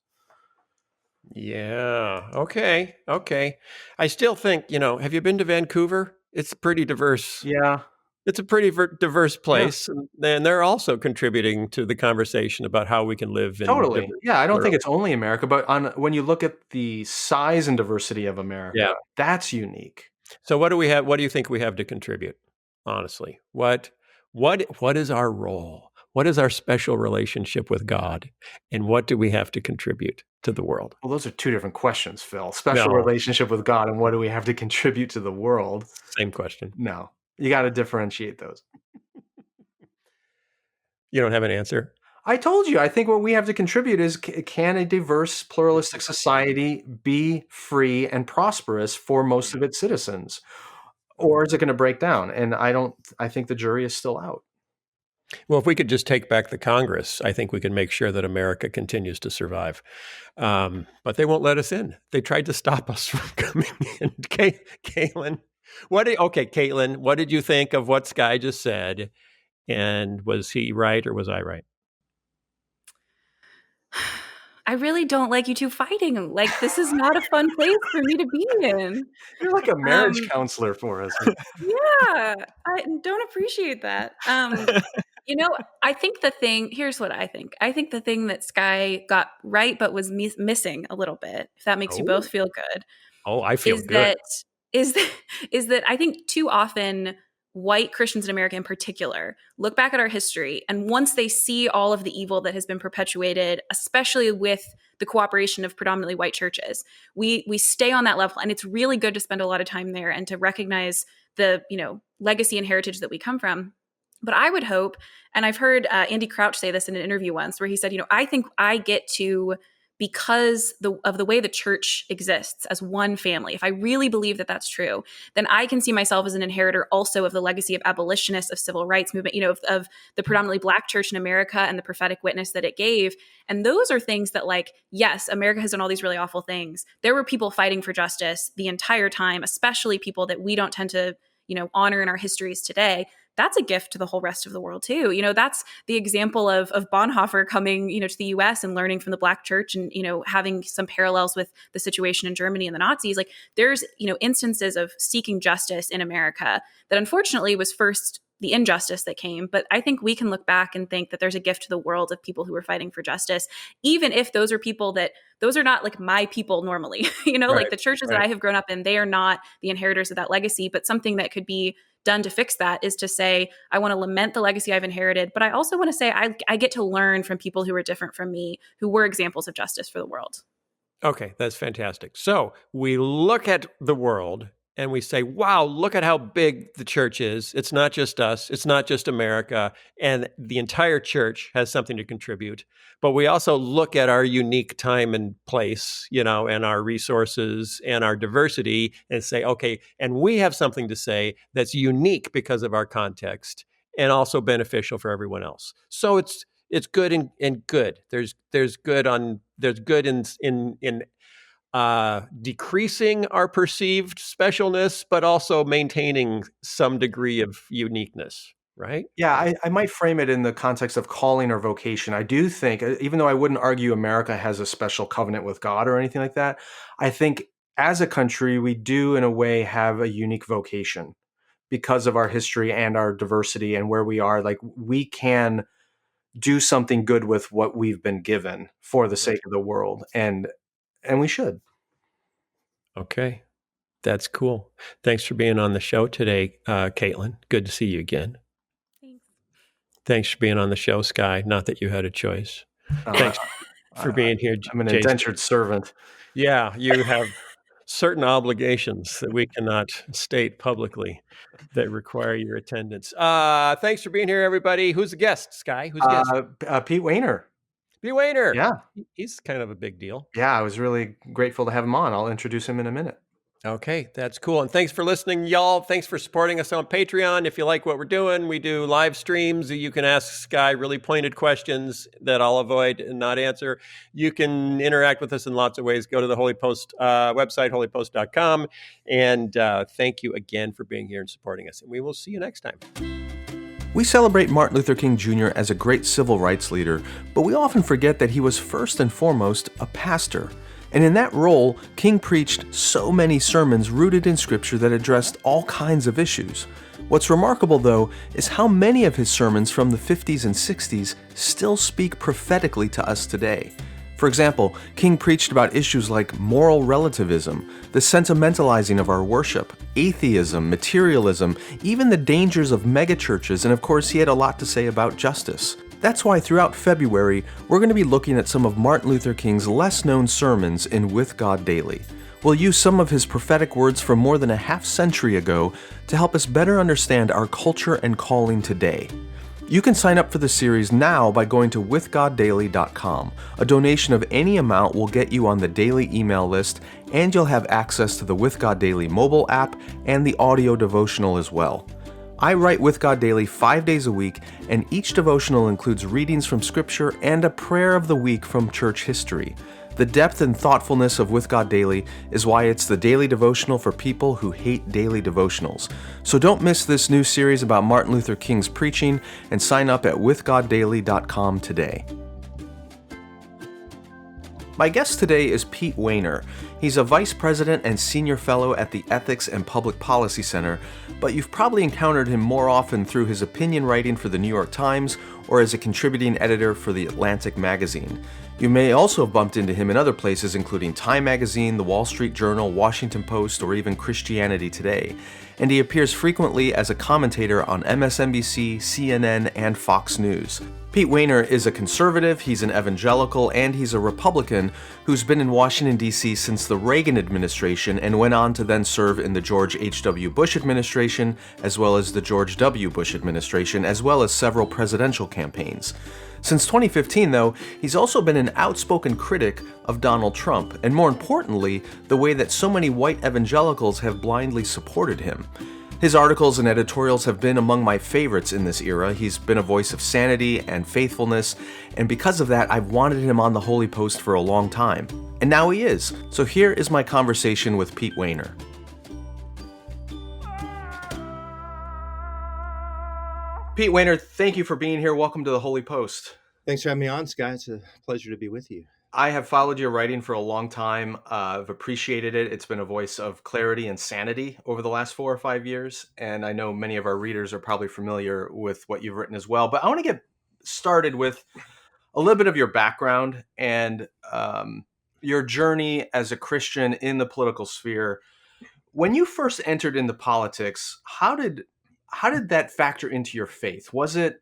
Yeah. Okay. I still think, have you been to Vancouver? It's pretty diverse. Yeah. It's a pretty diverse place, and they're also contributing to the conversation about how we can live in Totally. diverse, Yeah, I don't think plural. it's only America, but when you look at the size and diversity of America, Yeah. that's unique. So what do we have? What do you think we have to contribute? Honestly, what is our role? What is our special relationship with God, and what do we have to contribute to the world? Well, those are two different questions, Phil. Special No. relationship with God and what do we have to contribute to the world? Same question. No, you got to differentiate those. You don't have an answer? I told you, I think what we have to contribute is can a diverse, pluralistic society be free and prosperous for most of its citizens? Or is it going to break down? And I think the jury is still out. Well, if we could just take back the Congress, I think we can make sure that America continues to survive. But they won't let us in. They tried to stop us from coming in. Kaitlyn, Kaitlyn, what did you think of what Skye just said? And was he right or was I right? I really don't like you two fighting. Like, this is not a fun place for me to be in. You're like a marriage counselor for us. Yeah, I don't appreciate that. I think here's what I think. I think the thing that Skye got right but was missing a little bit, if that makes you both feel good. Oh, I feel good. Is that I think too often white Christians in America in particular look back at our history, and once they see all of the evil that has been perpetuated, especially with the cooperation of predominantly white churches, we stay on that level. And it's really good to spend a lot of time there and to recognize the legacy and heritage that we come from. But I would hope, and I've heard Andy Crouch say this in an interview once, where he said, I think I get to, because of the way the church exists as one family, if I really believe that that's true, then I can see myself as an inheritor also of the legacy of abolitionists, of civil rights movement, of the predominantly Black church in America and the prophetic witness that it gave. And those are things that, like, yes, America has done all these really awful things. There were people fighting for justice the entire time, especially people that we don't tend to, honor in our histories today. That's a gift to the whole rest of the world too. That's the example of Bonhoeffer coming, to the US and learning from the Black church and, having some parallels with the situation in Germany and the Nazis. Like, there's, instances of seeking justice in America that unfortunately was first the injustice that came. But I think we can look back and think that there's a gift to the world of people who are fighting for justice, even if those are people those are not like my people normally, like the churches that I have grown up in, they are not the inheritors of that legacy. But something that could be done to fix that is to say, I want to lament the legacy I've inherited, but I also want to say I get to learn from people who are different from me, who were examples of justice for the world. Okay, that's fantastic. So we look at the world and we say, wow, look at how big the church is. It's not just us. It's not just America. And the entire church has something to contribute. But we also look at our unique time and place, and our resources and our diversity and say, okay, and we have something to say that's unique because of our context and also beneficial for everyone else. So it's good and good. There's good in decreasing our perceived specialness, but also maintaining some degree of uniqueness, right? Yeah, I might frame it in the context of calling or vocation. I do think, even though I wouldn't argue America has a special covenant with God or anything like that, I think as a country, we do in a way have a unique vocation because of our history and our diversity and where we are. Like, we can do something good with what we've been given for the sake of the world. And we should. Okay. That's cool. Thanks for being on the show today, Kaitlyn. Good to see you again. Thanks. Thanks for being on the show, Skye. Not that you had a choice. Thanks for being here, I'm an Jason. indentured servant. Yeah, you have certain obligations that we cannot state publicly that require your attendance. Thanks for being here, everybody. Who's the guest, Skye? Who's the guest? Pete Wehner. Pete Wehner. Yeah. He's kind of a big deal. Yeah, I was really grateful to have him on. I'll introduce him in a minute. Okay, that's cool. And thanks for listening, y'all. Thanks for supporting us on Patreon. If you like what we're doing, we do live streams. You can ask Skye really pointed questions that I'll avoid and not answer. You can interact with us in lots of ways. Go to the Holy Post website, holypost.com. And thank you again for being here and supporting us. And we will see you next time. We celebrate Martin Luther King Jr. as a great civil rights leader, but we often forget that he was first and foremost a pastor. And in that role, King preached so many sermons rooted in Scripture that addressed all kinds of issues. What's remarkable, though, is how many of his sermons from the 50s and 60s still speak prophetically to us today. For example, King preached about issues like moral relativism, the sentimentalizing of our worship, atheism, materialism, even the dangers of megachurches, and of course he had a lot to say about justice. That's why throughout February, we're going to be looking at some of Martin Luther King's less-known sermons in With God Daily. We'll use some of his prophetic words from more than a half-century ago to help us better understand our culture and calling today. You can sign up for the series now by going to withgoddaily.com. A donation of any amount will get you on the daily email list, and you'll have access to the With God Daily mobile app and the audio devotional as well. I write With God Daily 5 days a week, and each devotional includes readings from Scripture and a prayer of the week from church history. The depth and thoughtfulness of With God Daily is why it's the daily devotional for people who hate daily devotionals. So don't miss this new series about Martin Luther King's preaching, and sign up at withgoddaily.com today. My guest today is Pete Wehner. He's a vice president and senior fellow at the Ethics and Public Policy Center, but you've probably encountered him more often through his opinion writing for the New York Times or as a contributing editor for the Atlantic magazine. You may also have bumped into him in other places, including Time Magazine, The Wall Street Journal, Washington Post, or even Christianity Today. And he appears frequently as a commentator on MSNBC, CNN, and Fox News. Pete Wehner is a conservative, he's an evangelical, and he's a Republican who's been in Washington, D.C. since the Reagan administration and went on to then serve in the George H.W. Bush administration, as well as the George W. Bush administration, as well as several presidential campaigns. Since 2015, though, he's also been an outspoken critic of Donald Trump, and more importantly, the way that so many white evangelicals have blindly supported him. His articles and editorials have been among my favorites in this era. He's been a voice of sanity and faithfulness, and because of that, I've wanted him on the Holy Post for a long time. And now he is. So here is my conversation with Pete Wehner. Pete Wehner, thank you for being here. Welcome to the Holy Post. Thanks for having me on, Skye. It's a pleasure to be with you. I have followed your writing for a long time. I've appreciated it. It's been a voice of clarity and sanity over the last 4 or 5 years, and I know many of our readers are probably familiar with what you've written as well. But I want to get started with a little bit of your background and your journey as a Christian in the political sphere. When you first entered into politics, how did that factor into your faith? Was it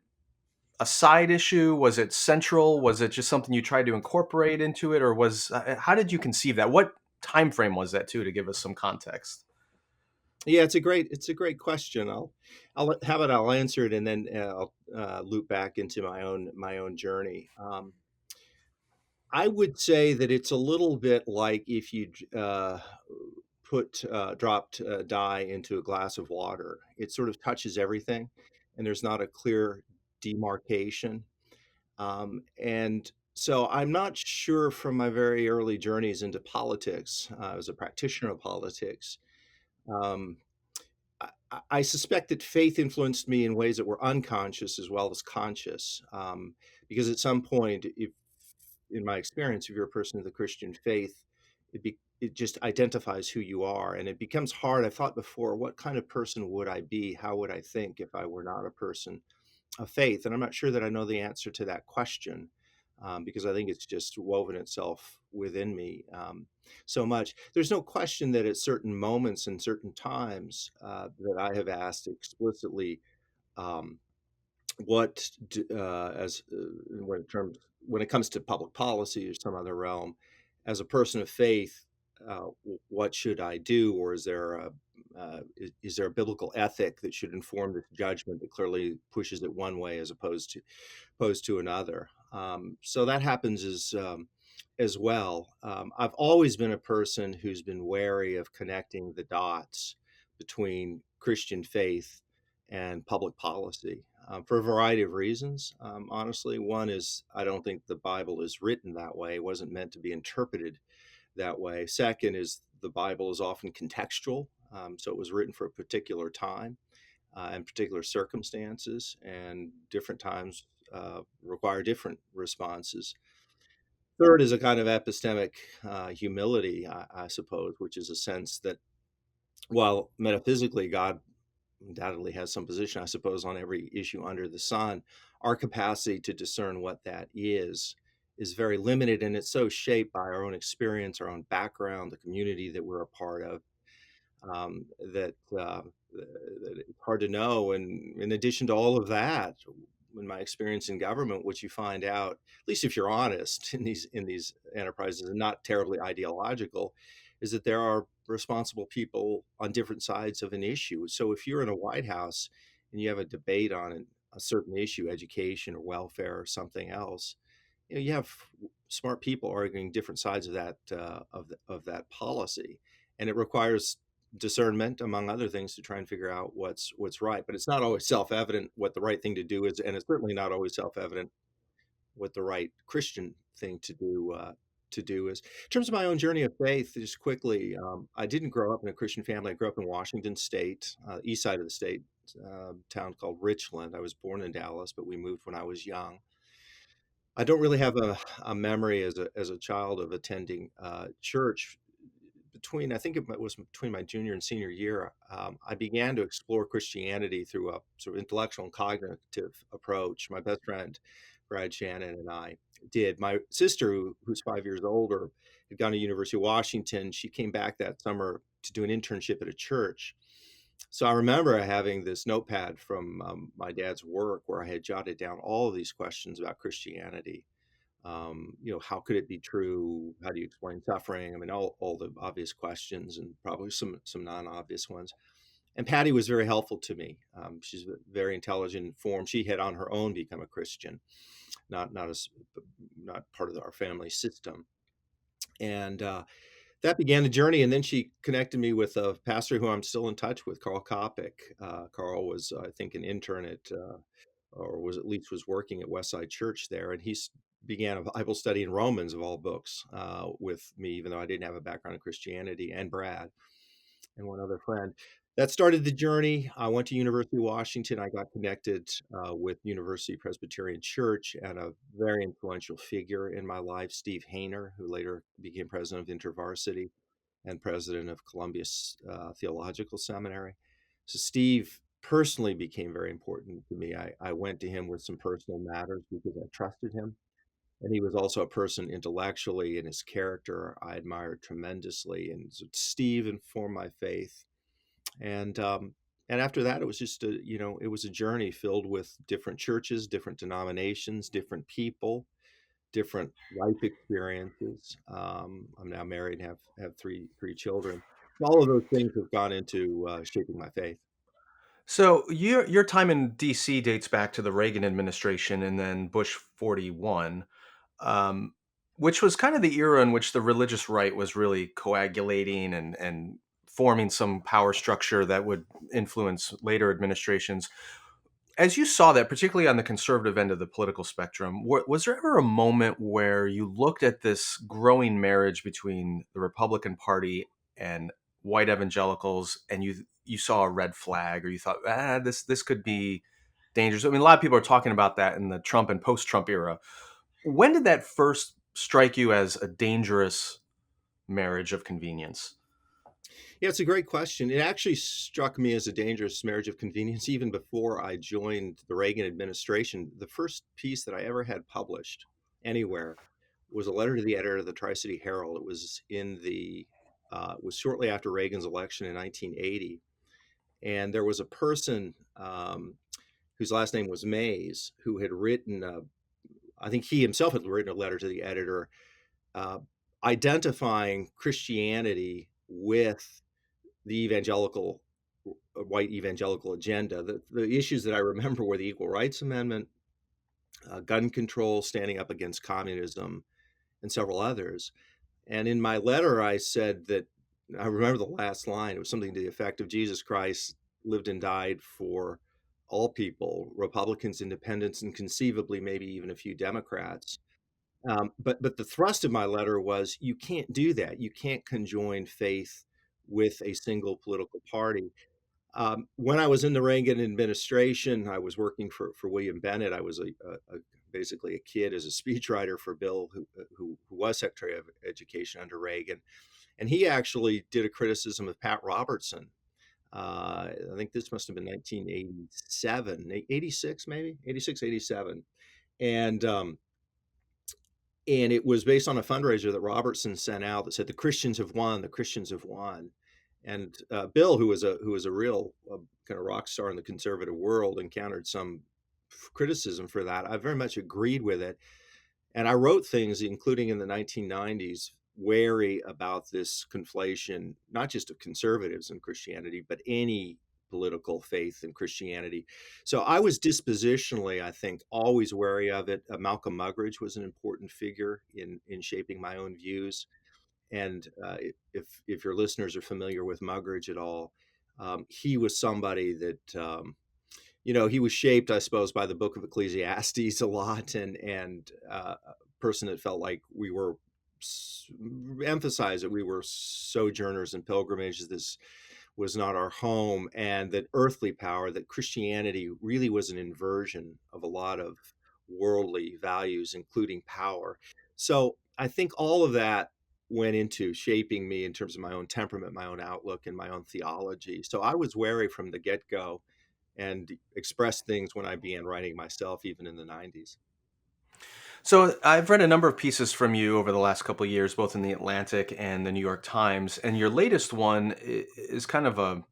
a side issue? Was it central? Was it just something you tried to incorporate into it, or how did you conceive that? What time frame was that too, to give us some context? Yeah, it's a great question. I'll answer it, and then I'll loop back into my own journey. I would say that it's a little bit like if you dropped dye into a glass of water. It sort of touches everything, and there's not a clear demarcation. And so I'm not sure from my very early journeys into politics, I was a practitioner of politics. Um, I suspect that faith influenced me in ways that were unconscious as well as conscious. Because at some point, if in my experience, if you're a person of the Christian faith, it just identifies who you are, and it becomes hard. I thought before, what kind of person would I be? How would I think if I were not a person of faith? And I'm not sure that I know the answer to that question, because I think it's just woven itself within me so much. There's no question that at certain moments and certain times that I have asked explicitly, um, when it comes to public policy or some other realm, as a person of faith, what should I do, or is there a biblical ethic that should inform this judgment that clearly pushes it one way as opposed to another? So that happens as well. I've always been a person who's been wary of connecting the dots between Christian faith and public policy, for a variety of reasons. Honestly, one is I don't think the Bible is written that way. It wasn't meant to be interpreted that way. Second is the Bible is often contextual. So it was written for a particular time and particular circumstances, and different times require different responses. Third is a kind of epistemic humility, I suppose, which is a sense that while metaphysically God undoubtedly has some position, I suppose, on every issue under the sun, our capacity to discern what that is very limited, and it's so shaped by our own experience, our own background, the community that we're a part of, that it's hard to know. And in addition to all of that, in my experience in government, what you find out, at least if you're honest in these enterprises and not terribly ideological, is that there are responsible people on different sides of an issue. So if you're in a White House and you have a debate on a certain issue, education or welfare or something else, you have smart people arguing different sides of that policy, and it requires discernment, among other things, to try and figure out what's right. But it's not always self-evident what the right thing to do is, and it's certainly not always self-evident what the right Christian thing to do is. In terms of my own journey of faith, just quickly, I didn't grow up in a Christian family. I grew up in Washington State, east side of the state, town called Richland. I was born in Dallas, but we moved when I was young. I don't really have a memory as a child of attending church. I think it was between my junior and senior year, I began to explore Christianity through a sort of intellectual and cognitive approach. My best friend, Brad Shannon, and I did. My sister, who's 5 years older, had gone to University of Washington. She came back that summer to do an internship at a church. So I remember having this notepad from my dad's work where I had jotted down all of these questions about Christianity. How could it be true? How do you explain suffering? I mean, all the obvious questions and probably some non-obvious ones. And Patty was very helpful to me. She's very intelligent, informed. She had on her own become a Christian, not part of our family system. And that began the journey. And then she connected me with a pastor who I'm still in touch with, Carl Kopic. Carl was, I think, an intern at, or was at least was working at Westside Church there. And he began a Bible study in Romans, of all books, with me, even though I didn't have a background in Christianity, and Brad and one other friend. That started the journey. I went to University of Washington. I got connected with University Presbyterian Church and a very influential figure in my life, Steve Wehner, who later became president of InterVarsity and president of Columbia Theological Seminary. So Steve personally became very important to me. I went to him with some personal matters because I trusted him. And he was also a person intellectually, and his character I admired tremendously. And so Steve informed my faith. And after that, it was just it was a journey filled with different churches, different denominations, different people, different life experiences. I'm now married and have three children. All of those things have gone into shaping my faith. So your time in D.C. dates back to the Reagan administration and then Bush 41, um, which was kind of the era in which the religious right was really coagulating and forming some power structure that would influence later administrations. As you saw that, particularly on the conservative end of the political spectrum, was there ever a moment where you looked at this growing marriage between the Republican Party and white evangelicals, and you saw a red flag, or you thought, this could be dangerous? I mean, a lot of people are talking about that in the Trump and post-Trump era. When did that first strike you as a dangerous marriage of convenience? Yeah, it's a great question. It actually struck me as a dangerous marriage of convenience even before I joined the Reagan administration. The first piece that I ever had published anywhere was a letter to the editor of the Tri-City Herald. It was it was shortly after Reagan's election in 1980, and there was a person whose last name was Mays who had written, I think he himself had written a letter to the editor uh, identifying Christianity with the white evangelical agenda. The issues that I remember were the Equal Rights Amendment, gun control, standing up against communism, and several others. And in my letter, I said that I remember the last line. It was something to the effect of Jesus Christ lived and died for all people, Republicans, independents, and conceivably maybe even a few Democrats. But the thrust of my letter was you can't do that. You can't conjoin faith with a single political party. When I was in the Reagan administration, I was working for William Bennett. I was a basically a kid as a speechwriter for Bill, who was Secretary of Education under Reagan. And he actually did a criticism of Pat Robertson. I think this must have been 1987, 86, maybe 86, 87. And it was based on a fundraiser that Robertson sent out that said, "The Christians have won, the Christians have won." And Bill, who was a real kind of rock star in the conservative world, encountered some criticism for that. I very much agreed with it. And I wrote things, including in the 1990s, wary about this conflation, not just of conservatives and Christianity, but any political faith in Christianity. So I was dispositionally, I think, always wary of it. Malcolm Muggeridge was an important figure in shaping my own views. And if your listeners are familiar with Muggeridge at all, he was somebody that he was shaped, I suppose, by the Book of Ecclesiastes a lot, and a person that felt like we were emphasized that we were sojourners and pilgrimages. This was not our home, and that earthly power, that Christianity really was an inversion of a lot of worldly values, including power. So I think all of that went into shaping me in terms of my own temperament, my own outlook, and my own theology. So I was wary from the get-go and expressed things when I began writing myself, even in the 90s. So I've read a number of pieces from you over the last couple of years, both in the Atlantic and the New York Times, and your latest one is kind of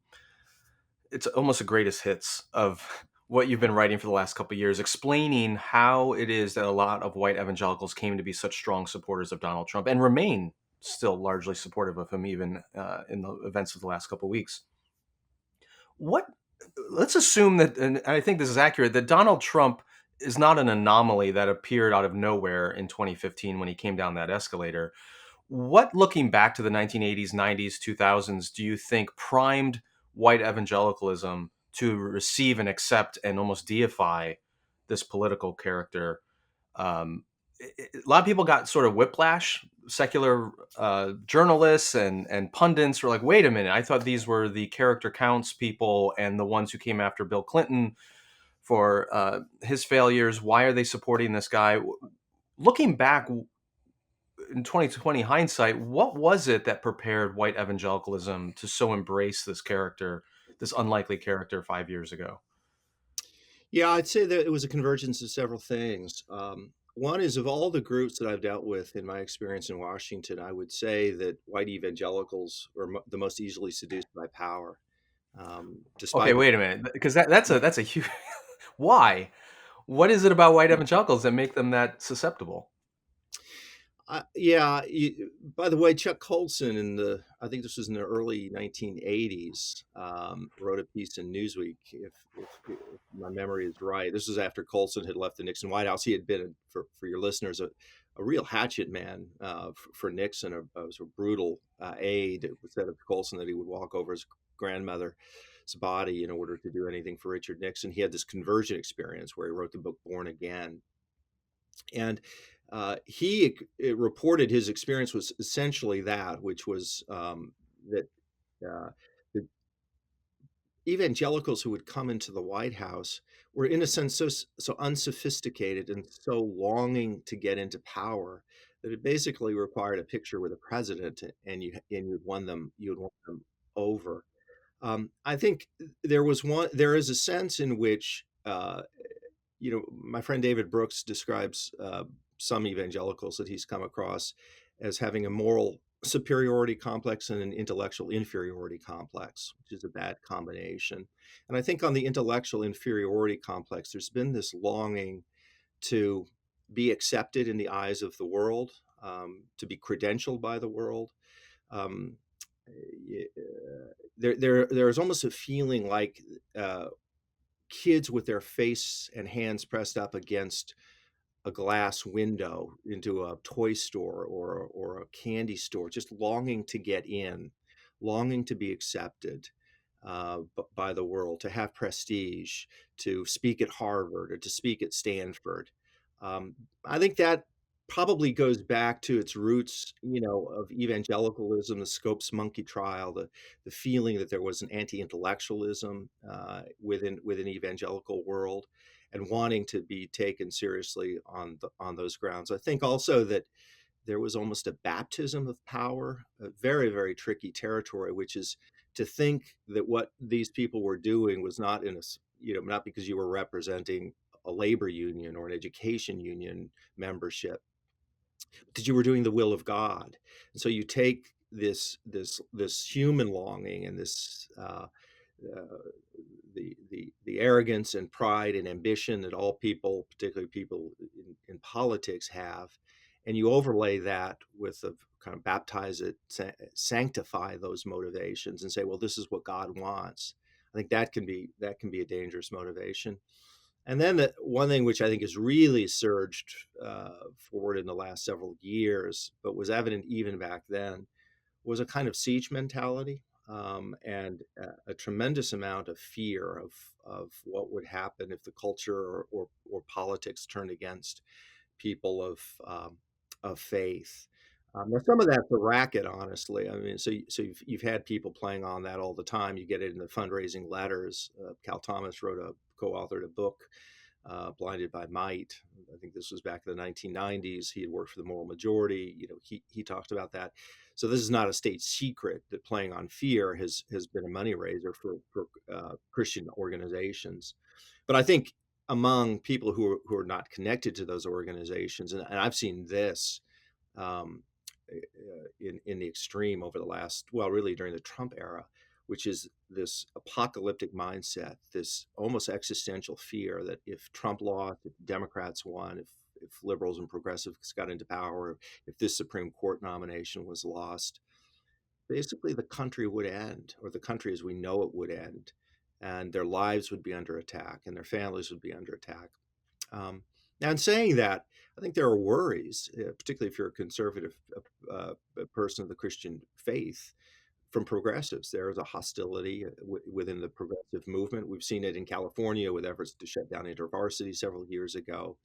it's almost a greatest hits of what you've been writing for the last couple of years, explaining how it is that a lot of white evangelicals came to be such strong supporters of Donald Trump and remain still largely supportive of him, even in the events of the last couple of weeks. Let's assume that, and I think this is accurate, that Donald Trump is not an anomaly that appeared out of nowhere in 2015 when he came down that escalator. What, looking back to the 1980s, 90s, 2000s, do you think primed white evangelicalism to receive and accept and almost deify this political character? A lot of people got sort of whiplash. Secular journalists and pundits were like, wait a minute, I thought these were the character counts people and the ones who came after Bill Clinton for his failures. Why are they supporting this guy? Looking back in 2020 hindsight, what was it that prepared white evangelicalism to so embrace this character, this unlikely character 5 years ago? Yeah, I'd say that it was a convergence of several things. One is, of all the groups that I've dealt with in my experience in Washington, I would say that white evangelicals are the most easily seduced by power. Okay, wait a minute, because that's a huge. Why? What is it about white evangelicals that make them that susceptible? Yeah. By the way, Chuck Colson I think this was in the early 1980s, wrote a piece in Newsweek, if my memory is right. This was after Colson had left the Nixon White House. He had been, for your listeners, a real hatchet man for Nixon. Was a brutal aide. It was said of Colson that he would walk over his grandmother's body in order to do anything for Richard Nixon. He had this conversion experience where he wrote the book Born Again. And he reported his experience was essentially that, which was that the evangelicals who would come into the White House were, in a sense, so unsophisticated and so longing to get into power that it basically required a picture with a president, and you'd won them over. I think there is a sense in which my friend David Brooks describes some evangelicals that he's come across as having a moral superiority complex and an intellectual inferiority complex, which is a bad combination. And I think on the intellectual inferiority complex, there's been this longing to be accepted in the eyes of the world, to be credentialed by the world. There's almost a feeling like kids with their face and hands pressed up against a glass window into a toy store or a candy store, just longing to get in, longing to be accepted by the world, to have prestige, to speak at Harvard or to speak at Stanford. I think that probably goes back to its roots, of evangelicalism, the Scopes monkey trial, the feeling that there was an anti-intellectualism within evangelical world. and wanting to be taken seriously on those grounds. I think also that there was almost a baptism of power, a very, very tricky territory, which is to think that what these people were doing was not not because you were representing a labor union or an education union membership, that you were doing the will of God. And so you take this human longing and this the arrogance and pride and ambition that all people, particularly people in politics, have, and you overlay that with a kind of baptize it, sanctify those motivations, and say, well, this is what God wants. I think that can be a dangerous motivation. And then one thing which I think has really surged forward in the last several years, but was evident even back then, was a kind of siege mentality, and a tremendous amount of fear of what would happen if the culture or politics turned against people of faith. Now, some of that's a racket, honestly. I mean, so you've had people playing on that all the time. You get it in the fundraising letters. Cal Thomas co-authored a book, Blinded by Might. I think this was back in the 1990s. He had worked for the Moral Majority. He talked about that. So this is not a state secret that playing on fear has been a money raiser for Christian organizations. But I think among people who are not connected to those organizations, and I've seen this um, in the extreme over the last, well, really during the Trump era, which is this apocalyptic mindset, this almost existential fear that if Trump lost, if Democrats won, if liberals and progressives got into power, if this Supreme Court nomination was lost, basically the country would end, or the country as we know it would end, and their lives would be under attack and their families would be under attack. Now, in saying that, I think there are worries, particularly if you're a conservative person of the Christian faith, from progressives. There is a hostility within the progressive movement. We've seen it in California with efforts to shut down InterVarsity several years ago,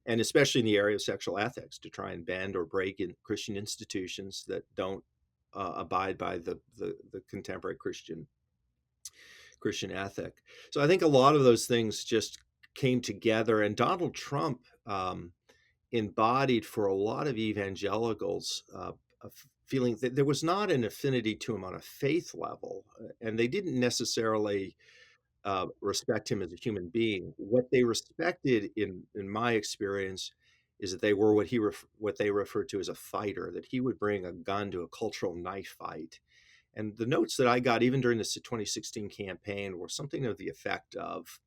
and especially in the area of sexual ethics, to try and bend or break in Christian institutions that don't abide by the contemporary Christian ethic. So I think a lot of those things just came together, and Donald Trump embodied for a lot of evangelicals a feeling that there was not an affinity to him on a faith level, and they didn't necessarily respect him as a human being. What they respected, in my experience, is that they were what they referred to as a fighter, that he would bring a gun to a cultural knife fight. And the notes that I got, even during the 2016 campaign, were something of the effect of,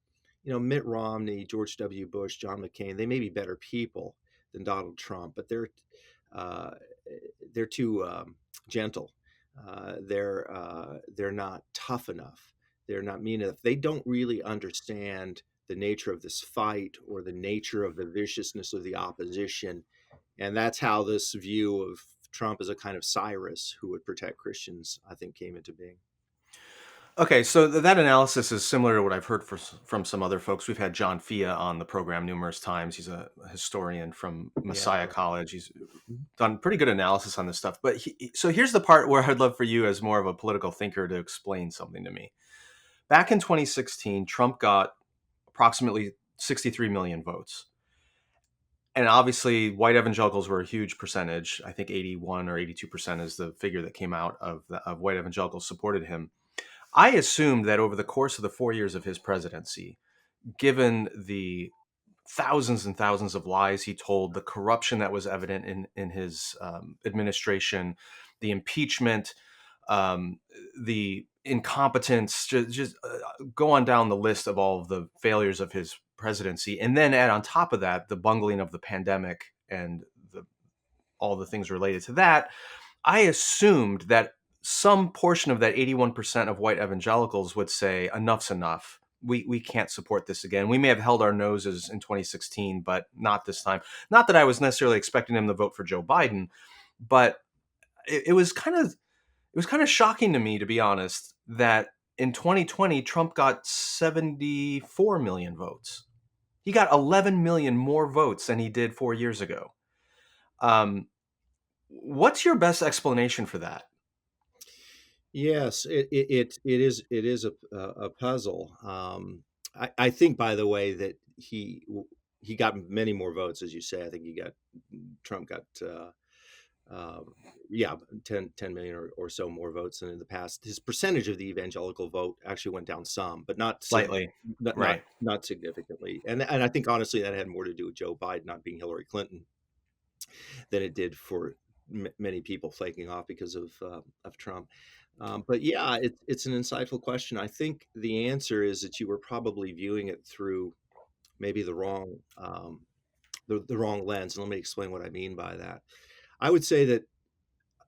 Mitt Romney, George W. Bush, John McCain, they may be better people than Donald Trump, but they're too gentle. They're not tough enough. They're not mean enough. They don't really understand the nature of this fight or the nature of the viciousness of the opposition. And that's how this view of Trump as a kind of Cyrus who would protect Christians, I think, came into being. Okay, so that analysis is similar to what I've heard from some other folks. We've had John Fia on the program numerous times. He's a historian from Messiah College. He's done pretty good analysis on this stuff. But so here's the part where I'd love for you, as more of a political thinker, to explain something to me. Back in 2016, Trump got approximately 63 million votes. And obviously, white evangelicals were a huge percentage. I think 81 or 82% is the figure that came out of white evangelicals supported him. I assumed that over the course of the 4 years of his presidency, given the thousands and thousands of lies he told, the corruption that was evident in his administration, the impeachment, the incompetence, just go on down the list of all of the failures of his presidency, and then add on top of that the bungling of the pandemic and all the things related to that, I assumed that some portion of that 81% of white evangelicals would say, enough's enough. We can't support this again. We may have held our noses in 2016, but not this time. Not that I was necessarily expecting them to vote for Joe Biden, but it was kind of shocking to me, to be honest, that in 2020, Trump got 74 million votes. He got 11 million more votes than he did 4 years ago. What's your best explanation for that? Yes, it is a puzzle. I think, by the way, that he got many more votes, as you say. I think Trump got yeah, 10 million or so more votes than in the past. His percentage of the evangelical vote actually went down some, but not Slightly. Right. not significantly. And I think honestly that had more to do with Joe Biden not being Hillary Clinton than it did for many people flaking off because of Trump. But yeah, it's an insightful question. I think the answer is that you were probably viewing it through maybe the wrong the wrong lens. And let me explain what I mean by that. I would say that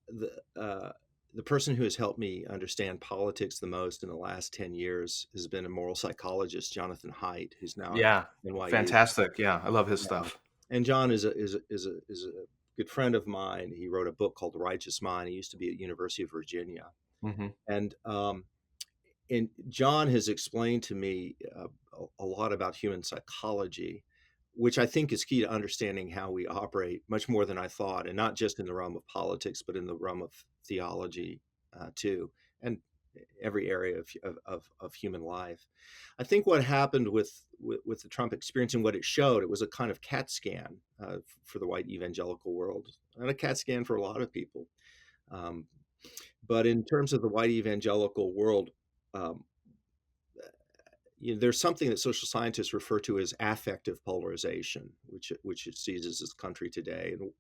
the person who has helped me understand politics the most in the last 10 years has been a moral psychologist, Jonathan Haidt, who's now Yeah. at NYU. Fantastic. Yeah, I love his stuff. And John is a good friend of mine. He wrote a book called The Righteous Mind. He used to be at University of Virginia. Mm-hmm. And John has explained to me a lot about human psychology, which I think is key to understanding how we operate much more than I thought, and not just in the realm of politics, but in the realm of theology too, and every area of human life. I think what happened with the Trump experience and what it showed, it was a kind of CAT scan for the white evangelical world, and a CAT scan for a lot of people. But in terms of the white evangelical world, there's something that social scientists refer to as affective polarization, which it seizes this country today. And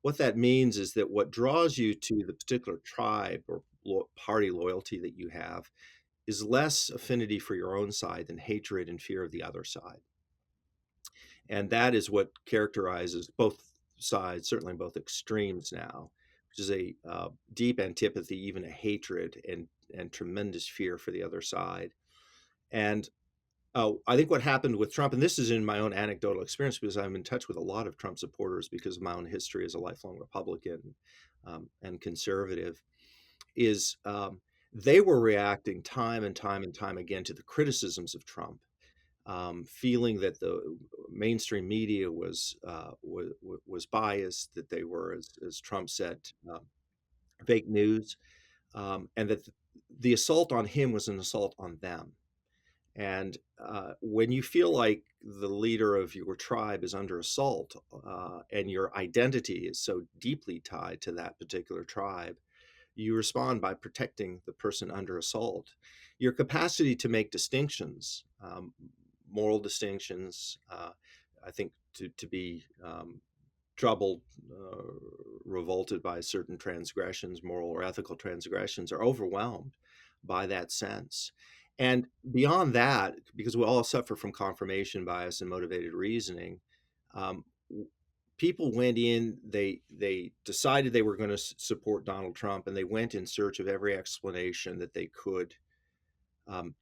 what that means is that what draws you to the particular tribe or party loyalty that you have is less affinity for your own side than hatred and fear of the other side. And that is what characterizes both sides, certainly both extremes now, which is a deep antipathy, even a hatred and tremendous fear for the other side. And I think what happened with Trump, and this is in my own anecdotal experience because I'm in touch with a lot of Trump supporters because of my own history as a lifelong Republican and conservative, is they were reacting time and time and time again to the criticisms of Trump, feeling that the mainstream media was biased, that they were, as Trump said, fake news, and that the assault on him was an assault on them. And when you feel like the leader of your tribe is under assault and your identity is so deeply tied to that particular tribe, you respond by protecting the person under assault. Your capacity to make distinctions, moral distinctions, I think to be troubled, revolted by certain transgressions, moral or ethical transgressions, are overwhelmed by that sense. And beyond that, because we all suffer from confirmation bias and motivated reasoning, people went in, they decided they were going to support Donald Trump, and they went in search of every explanation that they could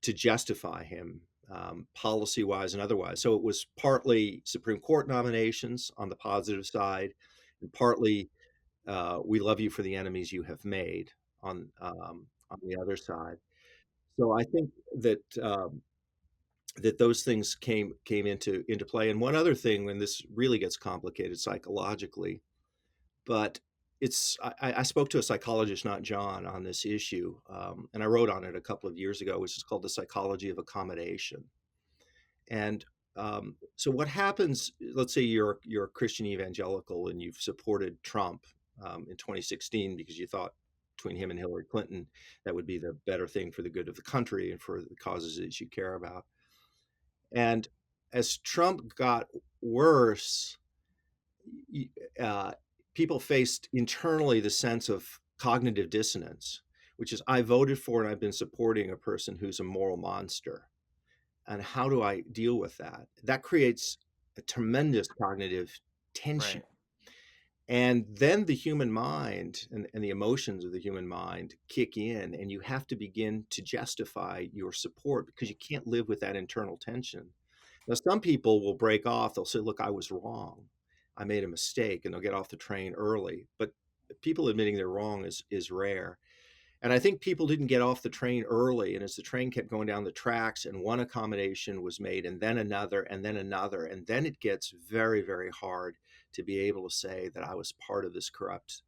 to justify him, policy-wise and otherwise. So it was partly Supreme Court nominations on the positive side, and partly we love you for the enemies you have made on the other side. So I think that that those things came into play. And one other thing, when this really gets complicated psychologically, but I spoke to a psychologist, not John, on this issue, and I wrote on it a couple of years ago, which is called the psychology of accommodation. And so what happens? Let's say you're a Christian evangelical and you've supported Trump in 2016 because you thought, between him and Hillary Clinton, that would be the better thing for the good of the country and for the causes that you care about. And as Trump got worse, people faced internally the sense of cognitive dissonance, which is, I voted for and I've been supporting a person who's a moral monster. And how do I deal with that? That creates a tremendous cognitive tension. Right. And then the human mind and the emotions of the human mind kick in, and you have to begin to justify your support because you can't live with that internal tension. Now, some people will break off. They'll say, look, I was wrong. I made a mistake, and they'll get off the train early. But people admitting they're wrong is rare. And I think people didn't get off the train early. And as the train kept going down the tracks and one accommodation was made and then another and then another, and then it gets very, very hard to be able to say that I was part of this corrupt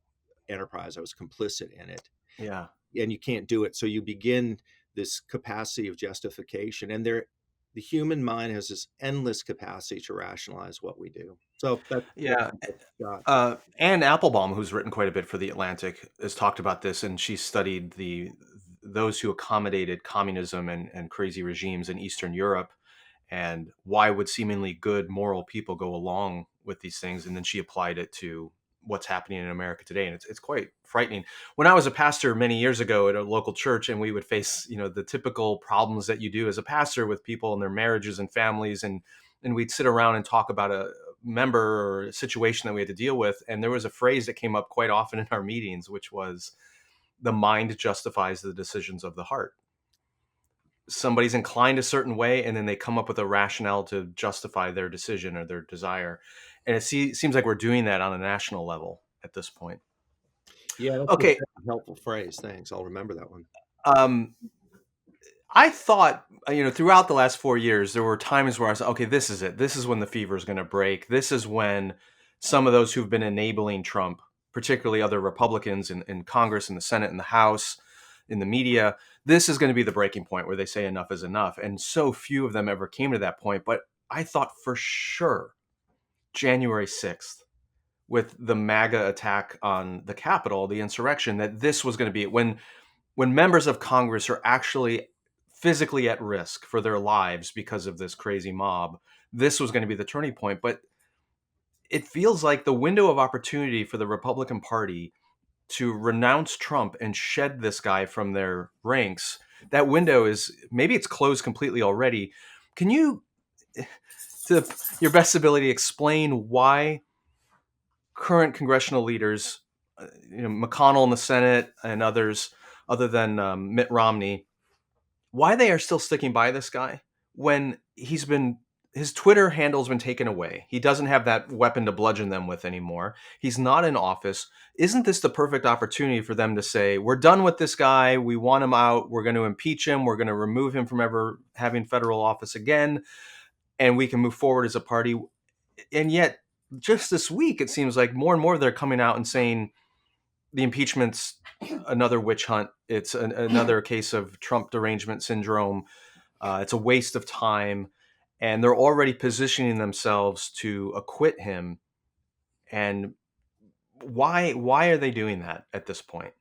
enterprise. I was complicit in it. Yeah. And you can't do it. So you begin this capacity of justification. And there the human mind has this endless capacity to rationalize what we do. So that's Yeah. what I've got. Anne Applebaum, who's written quite a bit for The Atlantic, has talked about this, and she studied those who accommodated communism and crazy regimes in Eastern Europe, and why would seemingly good moral people go along with these things. And then she applied it to what's happening in America today, and it's quite frightening. When I was a pastor many years ago at a local church, and we would face the typical problems that you do as a pastor with people and their marriages and families, and we'd sit around and talk about a member or a situation that we had to deal with, and there was a phrase that came up quite often in our meetings, which was, the mind justifies the decisions of the heart. Somebody's inclined a certain way, and then they come up with a rationale to justify their decision or their desire. And it seems like we're doing that on a national level at this point. Yeah, that's a Okay. helpful phrase. Thanks. I'll remember that one. I thought, throughout the last 4 years, there were times where I was, okay, this is it. This is when the fever is going to break. This is when some of those who've been enabling Trump, particularly other Republicans in Congress, in the Senate, in the House, in the media, this is going to be the breaking point where they say enough is enough. And so few of them ever came to that point. But I thought for sure January 6th, with the MAGA attack on the Capitol, the insurrection, that this was going to be when members of Congress are actually physically at risk for their lives because of this crazy mob. This was going to be the turning point. But it feels like the window of opportunity for the Republican Party to renounce Trump and shed this guy from their ranks, that window is, maybe it's closed completely already. Can you, to your best ability, explain why current congressional leaders, McConnell in the Senate and others, other than Mitt Romney, why they are still sticking by this guy when his Twitter handle's been taken away? He doesn't have that weapon to bludgeon them with anymore. He's not in office. Isn't this the perfect opportunity for them to say, we're done with this guy. We want him out. We're going to impeach him. We're going to remove him from ever having federal office again. And we can move forward as a party. And yet, just this week, it seems like more and more they're coming out and saying the impeachment's another witch hunt. It's another case of Trump derangement syndrome. It's a waste of time. And they're already positioning themselves to acquit him. And why are they doing that at this point?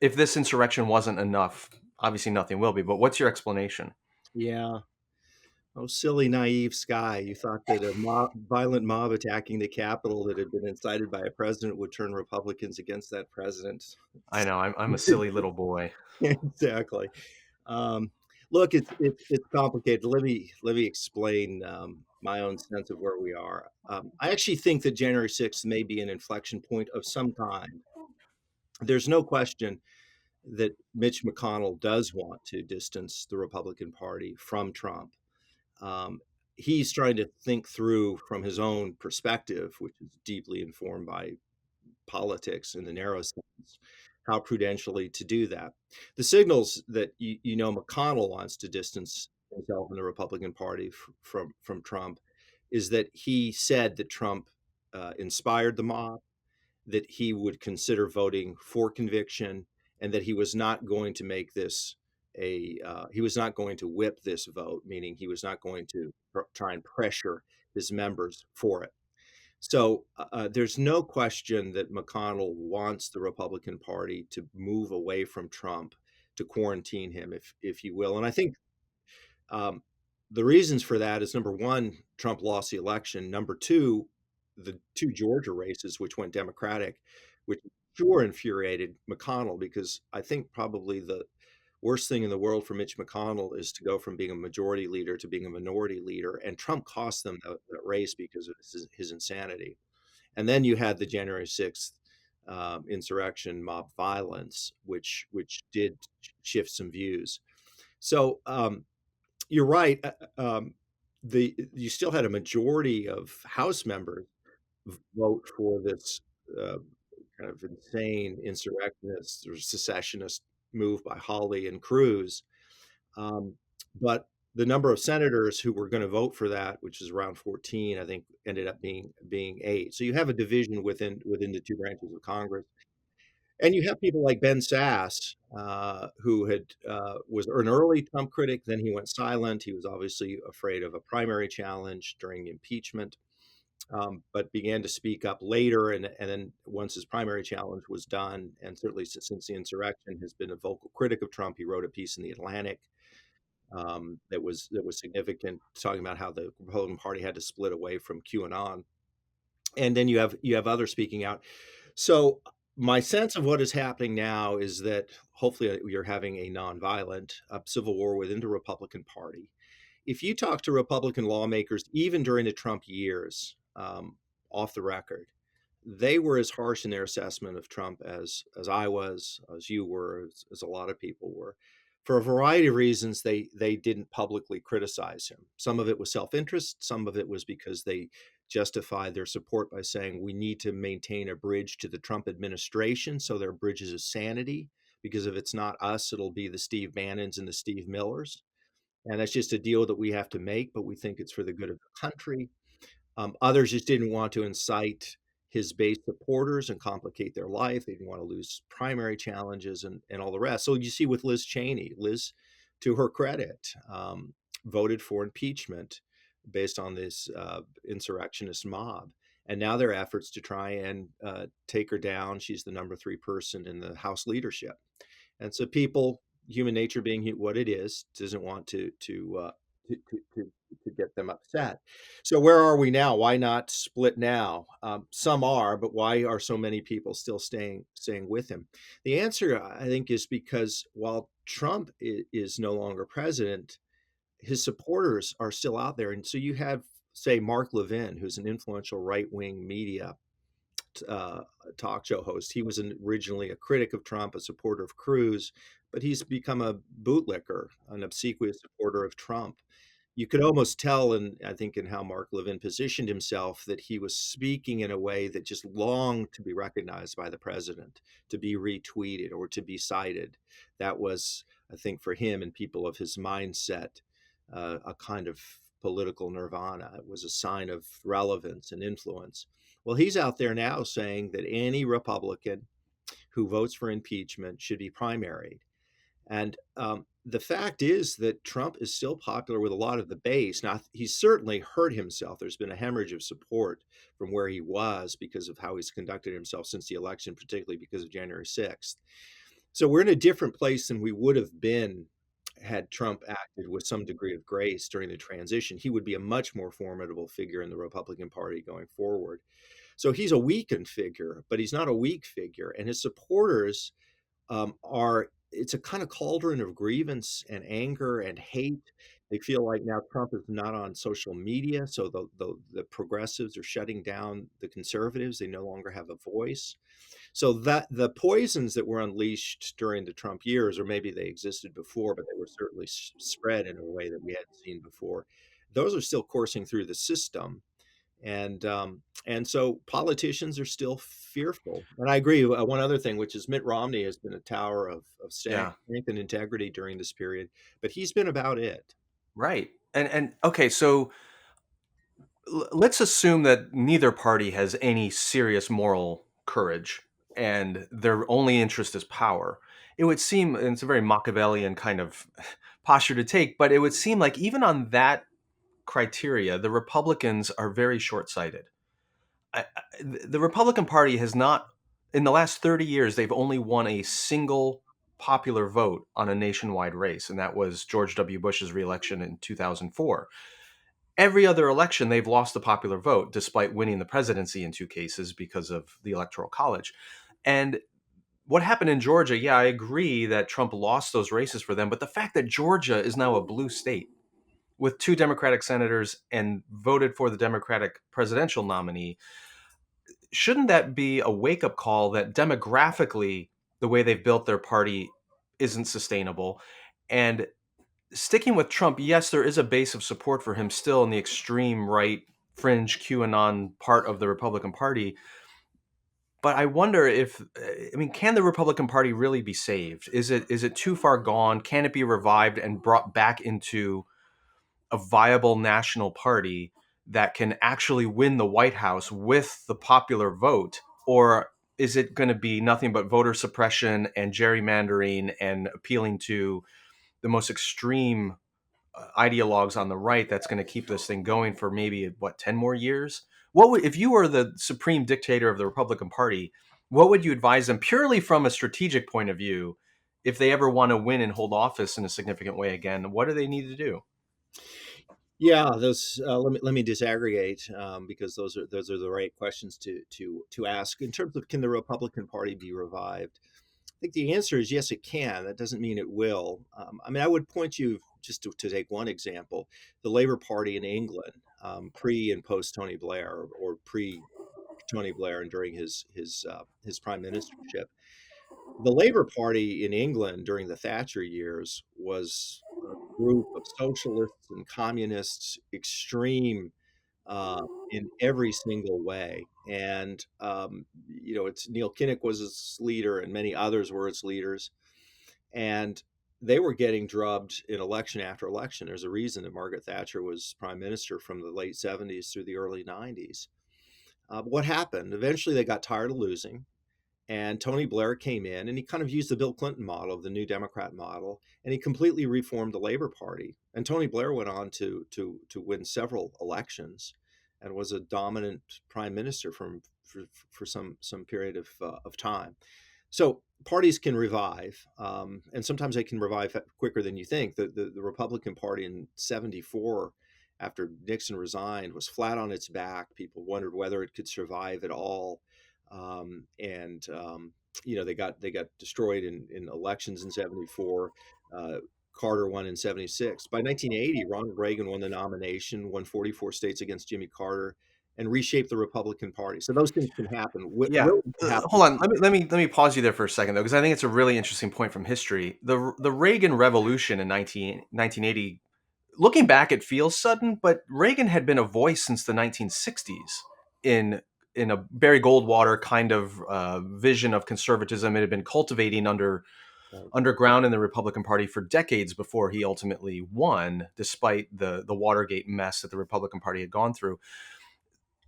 If this insurrection wasn't enough, obviously nothing will be. But what's your explanation? Yeah. Oh, silly, naive Skye. You thought that a violent mob attacking the Capitol that had been incited by a president would turn Republicans against that president. I know, I'm a silly little boy. Exactly. Look, it's complicated. Let me explain my own sense of where we are. I actually think that January 6th may be an inflection point of some kind. There's no question that Mitch McConnell does want to distance the Republican Party from Trump. He's trying to think through from his own perspective, which is deeply informed by politics in the narrow sense, how prudentially to do that. The signals that McConnell wants to distance himself in the Republican Party from Trump is that he said that Trump inspired the mob, that he would consider voting for conviction, and that he was not going to make this he was not going to whip this vote, meaning he was not going to try and pressure his members for it. So there's no question that McConnell wants the Republican Party to move away from Trump, to quarantine him, if you will. And I think the reasons for that is, number one, Trump lost the election. Number two, the two Georgia races, which went Democratic, which sure infuriated McConnell, because I think probably the worst thing in the world for Mitch McConnell is to go from being a majority leader to being a minority leader. And Trump cost them that race because of his insanity. And then you had the January 6th insurrection, mob violence, which did shift some views. So you're right. You still had a majority of House members vote for this kind of insane insurrectionist or secessionist move by Hawley and Cruz. But the number of senators who were going to vote for that, which is around 14, I think ended up being 8. So you have a division within the two branches of Congress. And you have people like Ben Sass, who was an early Trump critic. Then he went silent. He was obviously afraid of a primary challenge during the impeachment, but began to speak up later. And then once his primary challenge was done, and certainly since the insurrection, has been a vocal critic of Trump. He wrote a piece in the Atlantic that was significant, talking about how the Republican Party had to split away from QAnon. And then you have others speaking out. So my sense of what is happening now is that hopefully you're having a nonviolent civil war within the Republican Party. If you talk to Republican lawmakers, even during the Trump years, off the record, they were as harsh in their assessment of Trump as I was, as you were, as a lot of people were. For a variety of reasons, they didn't publicly criticize him. Some of it was self-interest. Some of it was because they justified their support by saying we need to maintain a bridge to the Trump administration, so there are bridges of sanity. Because if it's not us, it'll be the Steve Bannons and the Steve Millers, and that's just a deal that we have to make. But we think it's for the good of the country. Others just didn't want to incite his base supporters and complicate their life. They didn't want to lose primary challenges and all the rest. So you see with Liz Cheney, Liz, to her credit, voted for impeachment based on this insurrectionist mob. And now there are efforts to try and take her down. She's the number 3 person in the House leadership. And so people, human nature being what it is, doesn't want to get them upset. So where are we now? Why not split now? Some are, but why are so many people still staying with him? The answer, I think, is because while Trump is no longer president, his supporters are still out there. And so you have, say, Mark Levin, who's an influential right-wing media talk show host. He was originally a critic of Trump, a supporter of Cruz, but he's become a bootlicker, an obsequious supporter of Trump. You could almost tell, and I think in how Mark Levin positioned himself, that he was speaking in a way that just longed to be recognized by the president, to be retweeted or to be cited. That was, I think, for him and people of his mindset, a kind of political nirvana. It was a sign of relevance and influence. Well, he's out there now saying that any Republican who votes for impeachment should be primaried. And the fact is that Trump is still popular with a lot of the base. Now, he's certainly hurt himself. There's been a hemorrhage of support from where he was because of how he's conducted himself since the election, particularly because of January 6th. So we're in a different place than we would have been had Trump acted with some degree of grace during the transition. He would be a much more formidable figure in the Republican Party going forward. So he's a weakened figure, but he's not a weak figure. And his supporters it's a kind of cauldron of grievance and anger and hate. They feel like now Trump is not on social media, so the progressives are shutting down the conservatives. They no longer have a voice. So that the poisons that were unleashed during the Trump years, or maybe they existed before, but they were certainly spread in a way that we hadn't seen before, those are still coursing through the system. And so politicians are still fearful. And I agree. One other thing, which is Mitt Romney has been a tower of strength and integrity during this period, but he's been about it. Right. And okay, so let's assume that neither party has any serious moral courage and their only interest is power. It would seem, and it's a very Machiavellian kind of posture to take, but it would seem like even on that criteria, the Republicans are very short-sighted. The Republican Party has not, in the last 30 years, they've only won a single popular vote on a nationwide race, and that was George W. Bush's reelection in 2004. Every other election, they've lost the popular vote, despite winning the presidency in 2 cases because of the Electoral College. And what happened in Georgia, yeah, I agree that Trump lost those races for them, but the fact that Georgia is now a blue state with 2 Democratic senators and voted for the Democratic presidential nominee, shouldn't that be a wake-up call that demographically the way they've built their party isn't sustainable? And sticking with Trump, yes, there is a base of support for him still in the extreme right, fringe QAnon part of the Republican Party. But I wonder can the Republican Party really be saved? Is it too far gone? Can it be revived and brought back into a viable national party that can actually win the White House with the popular vote? Or is it going to be nothing but voter suppression and gerrymandering and appealing to the most extreme ideologues on the right that's going to keep this thing going for maybe 10 more years? What would, if you were the supreme dictator of the Republican Party, what would you advise them purely from a strategic point of view if they ever want to win and hold office in a significant way again? What do they need to do? Yeah, those let me disaggregate, because those are the right questions to ask in terms of, can the Republican Party be revived? I think the answer is yes, it can. That doesn't mean it will. I mean, I would point you just to take one example: the Labour Party in England, pre and post Tony Blair, or pre Tony Blair and during his prime ministership. The Labour Party in England during the Thatcher years was a group of socialists and communists, extreme in every single way. And it's Neil Kinnock was its leader, and many others were its leaders, and they were getting drubbed in election after election. There's a reason that Margaret Thatcher was prime minister from the late 70s through the early 90s. But what happened? Eventually, they got tired of losing. And Tony Blair came in, and he kind of used the Bill Clinton model, the New Democrat model, and he completely reformed the Labor Party. And Tony Blair went on to win several elections, and was a dominant prime minister for some period of time. So parties can revive, and sometimes they can revive quicker than you think. The Republican Party in '74, after Nixon resigned, was flat on its back. People wondered whether it could survive at all. They got destroyed in elections in '74. Carter won in '76. By 1980, Ronald Reagan won the nomination, won 44 states against Jimmy Carter, and reshaped the Republican Party. So those things can happen. Yeah. Will happen. Hold on. Let me pause you there for a second, though, because I think it's a really interesting point from history. The Reagan Revolution in 1980, looking back, it feels sudden, but Reagan had been a voice since the 1960s in a Barry Goldwater kind of vision of conservatism. It had been cultivating underground in the Republican Party for decades before he ultimately won, despite the Watergate mess that the Republican Party had gone through.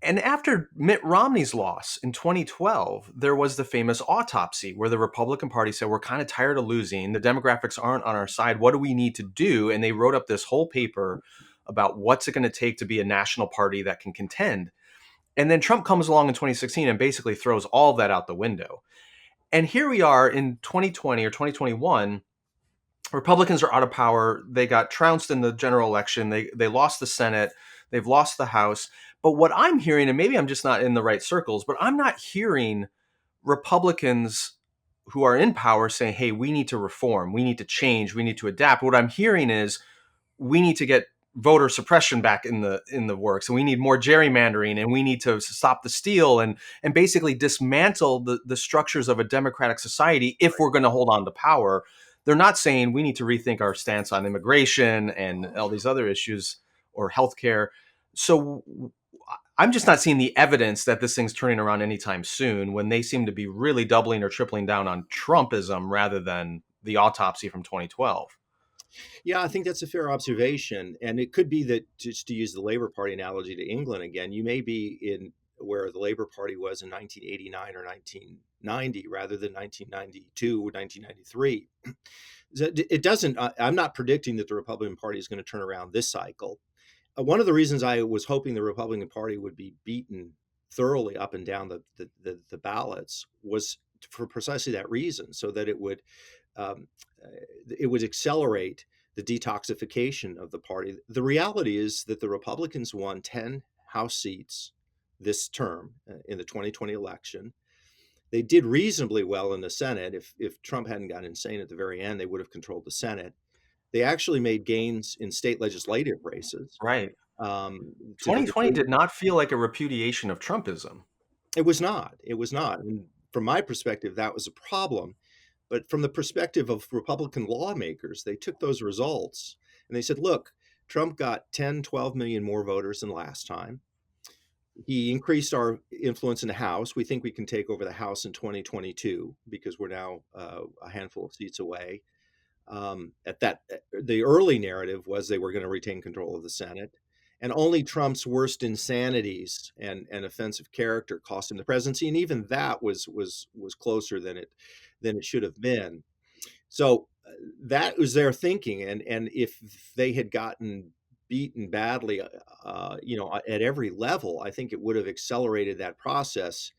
And after Mitt Romney's loss in 2012, there was the famous autopsy where the Republican Party said, we're kind of tired of losing. The demographics aren't on our side. What do we need to do? And they wrote up this whole paper about what's it going to take to be a national party that can contend. And then Trump comes along in 2016 and basically throws all of that out the window. And here we are in 2020 or 2021. Republicans are out of power. They got trounced in the general election. They lost the Senate. They've lost the House. But what I'm hearing, and maybe I'm just not in the right circles, but I'm not hearing Republicans who are in power saying, hey, we need to reform, we need to change, we need to adapt. What I'm hearing is we need to get voter suppression back in the works, and we need more gerrymandering, and we need to stop the steal and basically dismantle the structures of a democratic society if we're going to hold on to power. They're not saying we need to rethink our stance on immigration and all these other issues or healthcare. So I'm just not seeing the evidence that this thing's turning around anytime soon, when they seem to be really doubling or tripling down on Trumpism rather than the autopsy from 2012. Yeah, I think that's a fair observation. And it could be that, just to use the Labor Party analogy to England again, you may be in where the Labor Party was in 1989 or 1990 rather than 1992 or 1993. It doesn't, I'm not predicting that the Republican Party is going to turn around this cycle. One of the reasons I was hoping the Republican Party would be beaten thoroughly up and down the ballots was for precisely that reason, so that it would accelerate the detoxification of the party. The reality is that the Republicans won 10 House seats this term in the 2020 election. They did reasonably well in the Senate. If Trump hadn't gotten insane at the very end, they would have controlled the Senate. They actually made gains in state legislative races. Right. 2020 did not feel like a repudiation of Trumpism. It was not. It was not. And from my perspective, that was a problem. But from the perspective of Republican lawmakers, they took those results and they said, look, Trump got 10, 12 million more voters than last time. He increased our influence in the House. We think we can take over the House in 2022 because we're now a handful of seats away. The early narrative was they were going to retain control of the Senate. And only Trump's worst insanities and offensive character cost him the presidency, and even that was closer than it should have been. So that was their thinking, and if they had gotten beaten badly, at every level, I think it would have accelerated that process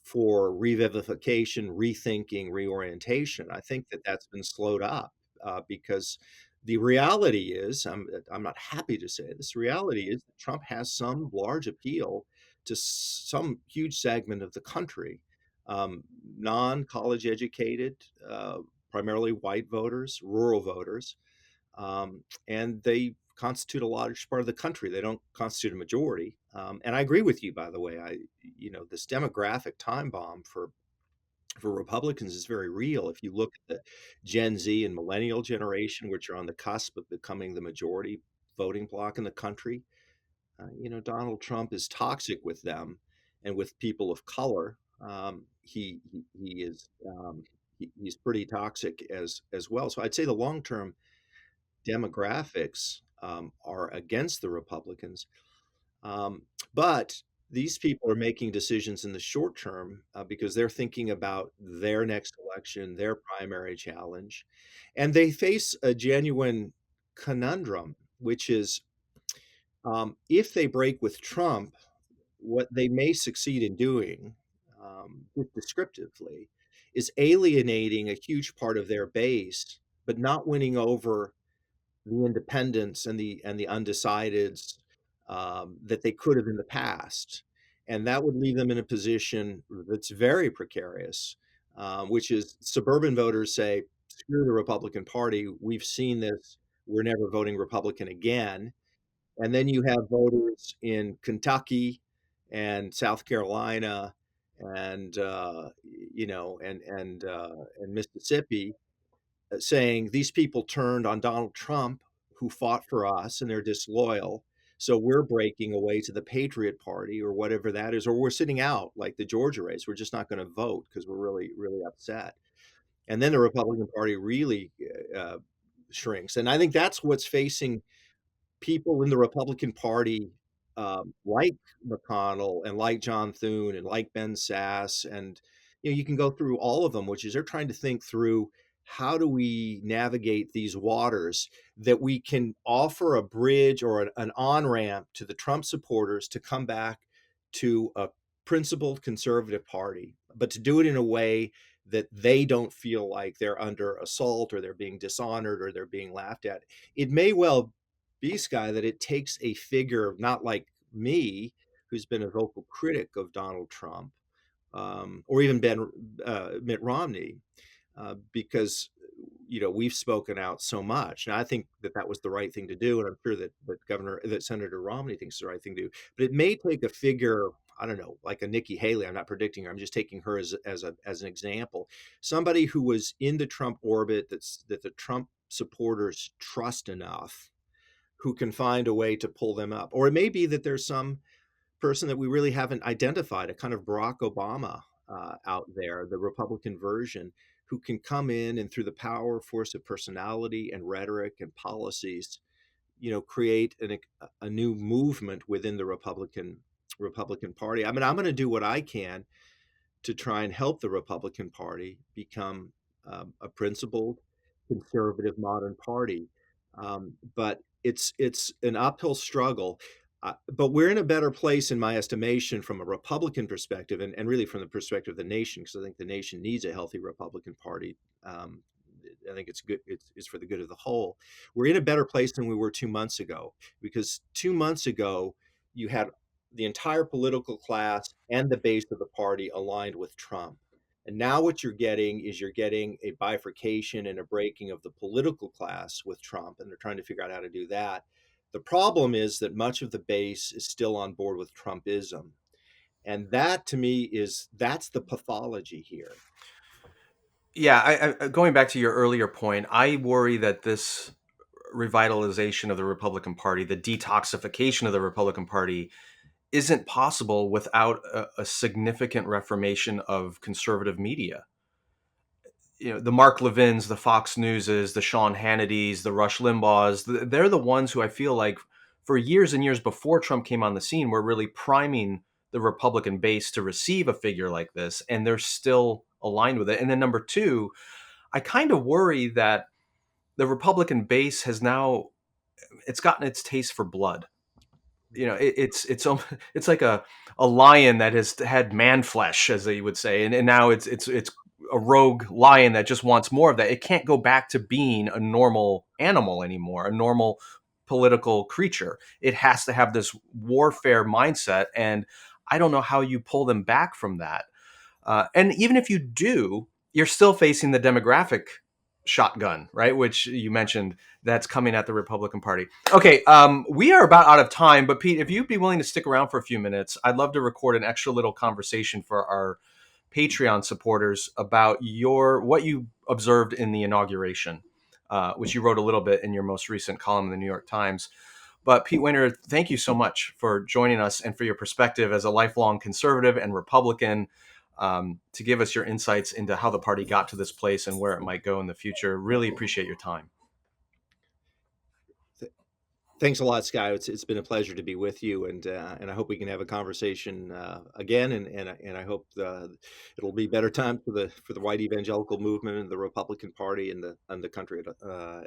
for revivification, rethinking, reorientation. I think that that's been slowed up because the reality is, I'm not happy to say this, the reality is that Trump has some large appeal to some huge segment of the country, non-college educated, primarily white voters, rural voters, and they constitute a large part of the country. They don't constitute a majority. And I agree with you, by the way. This demographic time bomb for Republicans is very real. If you look at the Gen Z and millennial generation, which are on the cusp of becoming the majority voting bloc in the country, Donald Trump is toxic with them and with people of color. He is he's pretty toxic as well. So I'd say the long term demographics are against the Republicans, but these people are making decisions in the short term because they're thinking about their next election, their primary challenge, and they face a genuine conundrum, which is if they break with Trump, what they may succeed in doing, descriptively, is alienating a huge part of their base, but not winning over the independents and the undecideds that they could have in the past, and that would leave them in a position that's very precarious, which is suburban voters say, "Screw the Republican Party. We've seen this. We're never voting Republican again." And then you have voters in Kentucky and South Carolina and and Mississippi saying these people turned on Donald Trump, who fought for us, and they're disloyal. So we're breaking away to the Patriot Party or whatever that is, or we're sitting out like the Georgia race. We're just not going to vote because we're really, really upset. And then the Republican Party really shrinks. And I think that's what's facing people in the Republican Party, like McConnell and like John Thune and like Ben Sass, and you can go through all of them, which is they're trying to think through how do we navigate these waters that we can offer a bridge or an on-ramp to the Trump supporters to come back to a principled conservative party, but to do it in a way that they don't feel like they're under assault or they're being dishonored or they're being laughed at. It may well be, Skye, that it takes a figure not like me, who's been a vocal critic of Donald Trump, or even Mitt Romney, because we've spoken out so much. And I think that was the right thing to do, and I'm sure that Senator Romney thinks it's the right thing to do. But it may take a figure, I don't know, like a Nikki Haley. I'm not predicting her. I'm just taking her as an example. Somebody who was in the Trump orbit that the Trump supporters trust enough, who can find a way to pull them up. Or it may be that there's some person that we really haven't identified, a kind of Barack Obama out there, the Republican version, who can come in and through the power, force of personality and rhetoric and policies, create a new movement within the Republican Party. I mean, I'm going to do what I can to try and help the Republican Party become a principled, conservative, modern party. But it's an uphill struggle. But we're in a better place, in my estimation, from a Republican perspective, and really from the perspective of the nation, because I think the nation needs a healthy Republican Party. I think it's good. It's for the good of the whole. We're in a better place than we were 2 months ago, because 2 months ago you had the entire political class and the base of the party aligned with Trump. And now what you're getting is a bifurcation and a breaking of the political class with Trump, and they're trying to figure out how to do that. The problem is that much of the base is still on board with Trumpism. And that, to me, that's the pathology here. Yeah, I going back to your earlier point, I worry that this revitalization of the Republican Party, the detoxification of the Republican Party, isn't possible without a significant reformation of conservative media. The Mark Levins, the Fox Newses, the Sean Hannitys, the Rush Limbaughs, they're the ones who I feel like for years and years before Trump came on the scene, were really priming the Republican base to receive a figure like this, and they're still aligned with it. And then number two, I kind of worry that the Republican base has now, it's gotten its taste for blood. It's like a lion that has had man flesh, as they would say, and now it's a rogue lion that just wants more of that. It can't go back to being a normal animal anymore, a normal political creature. It has to have this warfare mindset, and I don't know how you pull them back from that. And even if you do, you're still facing the demographic shotgun, right? Which you mentioned that's coming at the Republican Party. Okay, we are about out of time, but Pete, if you'd be willing to stick around for a few minutes, I'd love to record an extra little conversation for our Patreon supporters about what you observed in the inauguration, which you wrote a little bit in your most recent column in the New York Times. But Pete Wehner, thank you so much for joining us and for your perspective as a lifelong conservative and Republican, to give us your insights into how the party got to this place and where it might go in the future. Really appreciate your time. Thanks a lot, Skye. It's been a pleasure to be with you, and I hope we can have a conversation again, and I hope it'll be better time for the white evangelical movement and the Republican Party and the country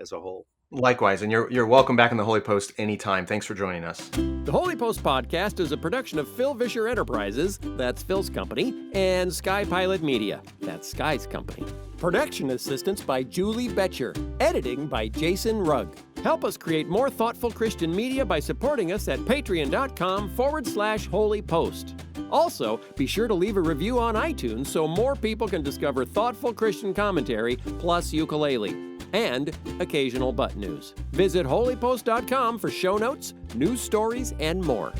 as a whole. Likewise, and you're welcome back in the Holy Post anytime. Thanks for joining us. The Holy Post podcast is a production of Phil Vischer Enterprises, that's Phil's company, and Sky Pilot Media, that's Sky's company. Production assistance by Julie Betcher. Editing by Jason Rugg. Help us create more thoughtful Christian media by supporting us at patreon.com/Holy Post. Also, be sure to leave a review on iTunes so more people can discover thoughtful Christian commentary plus ukulele and occasional butt news. Visit holypost.com for show notes, news stories, and more.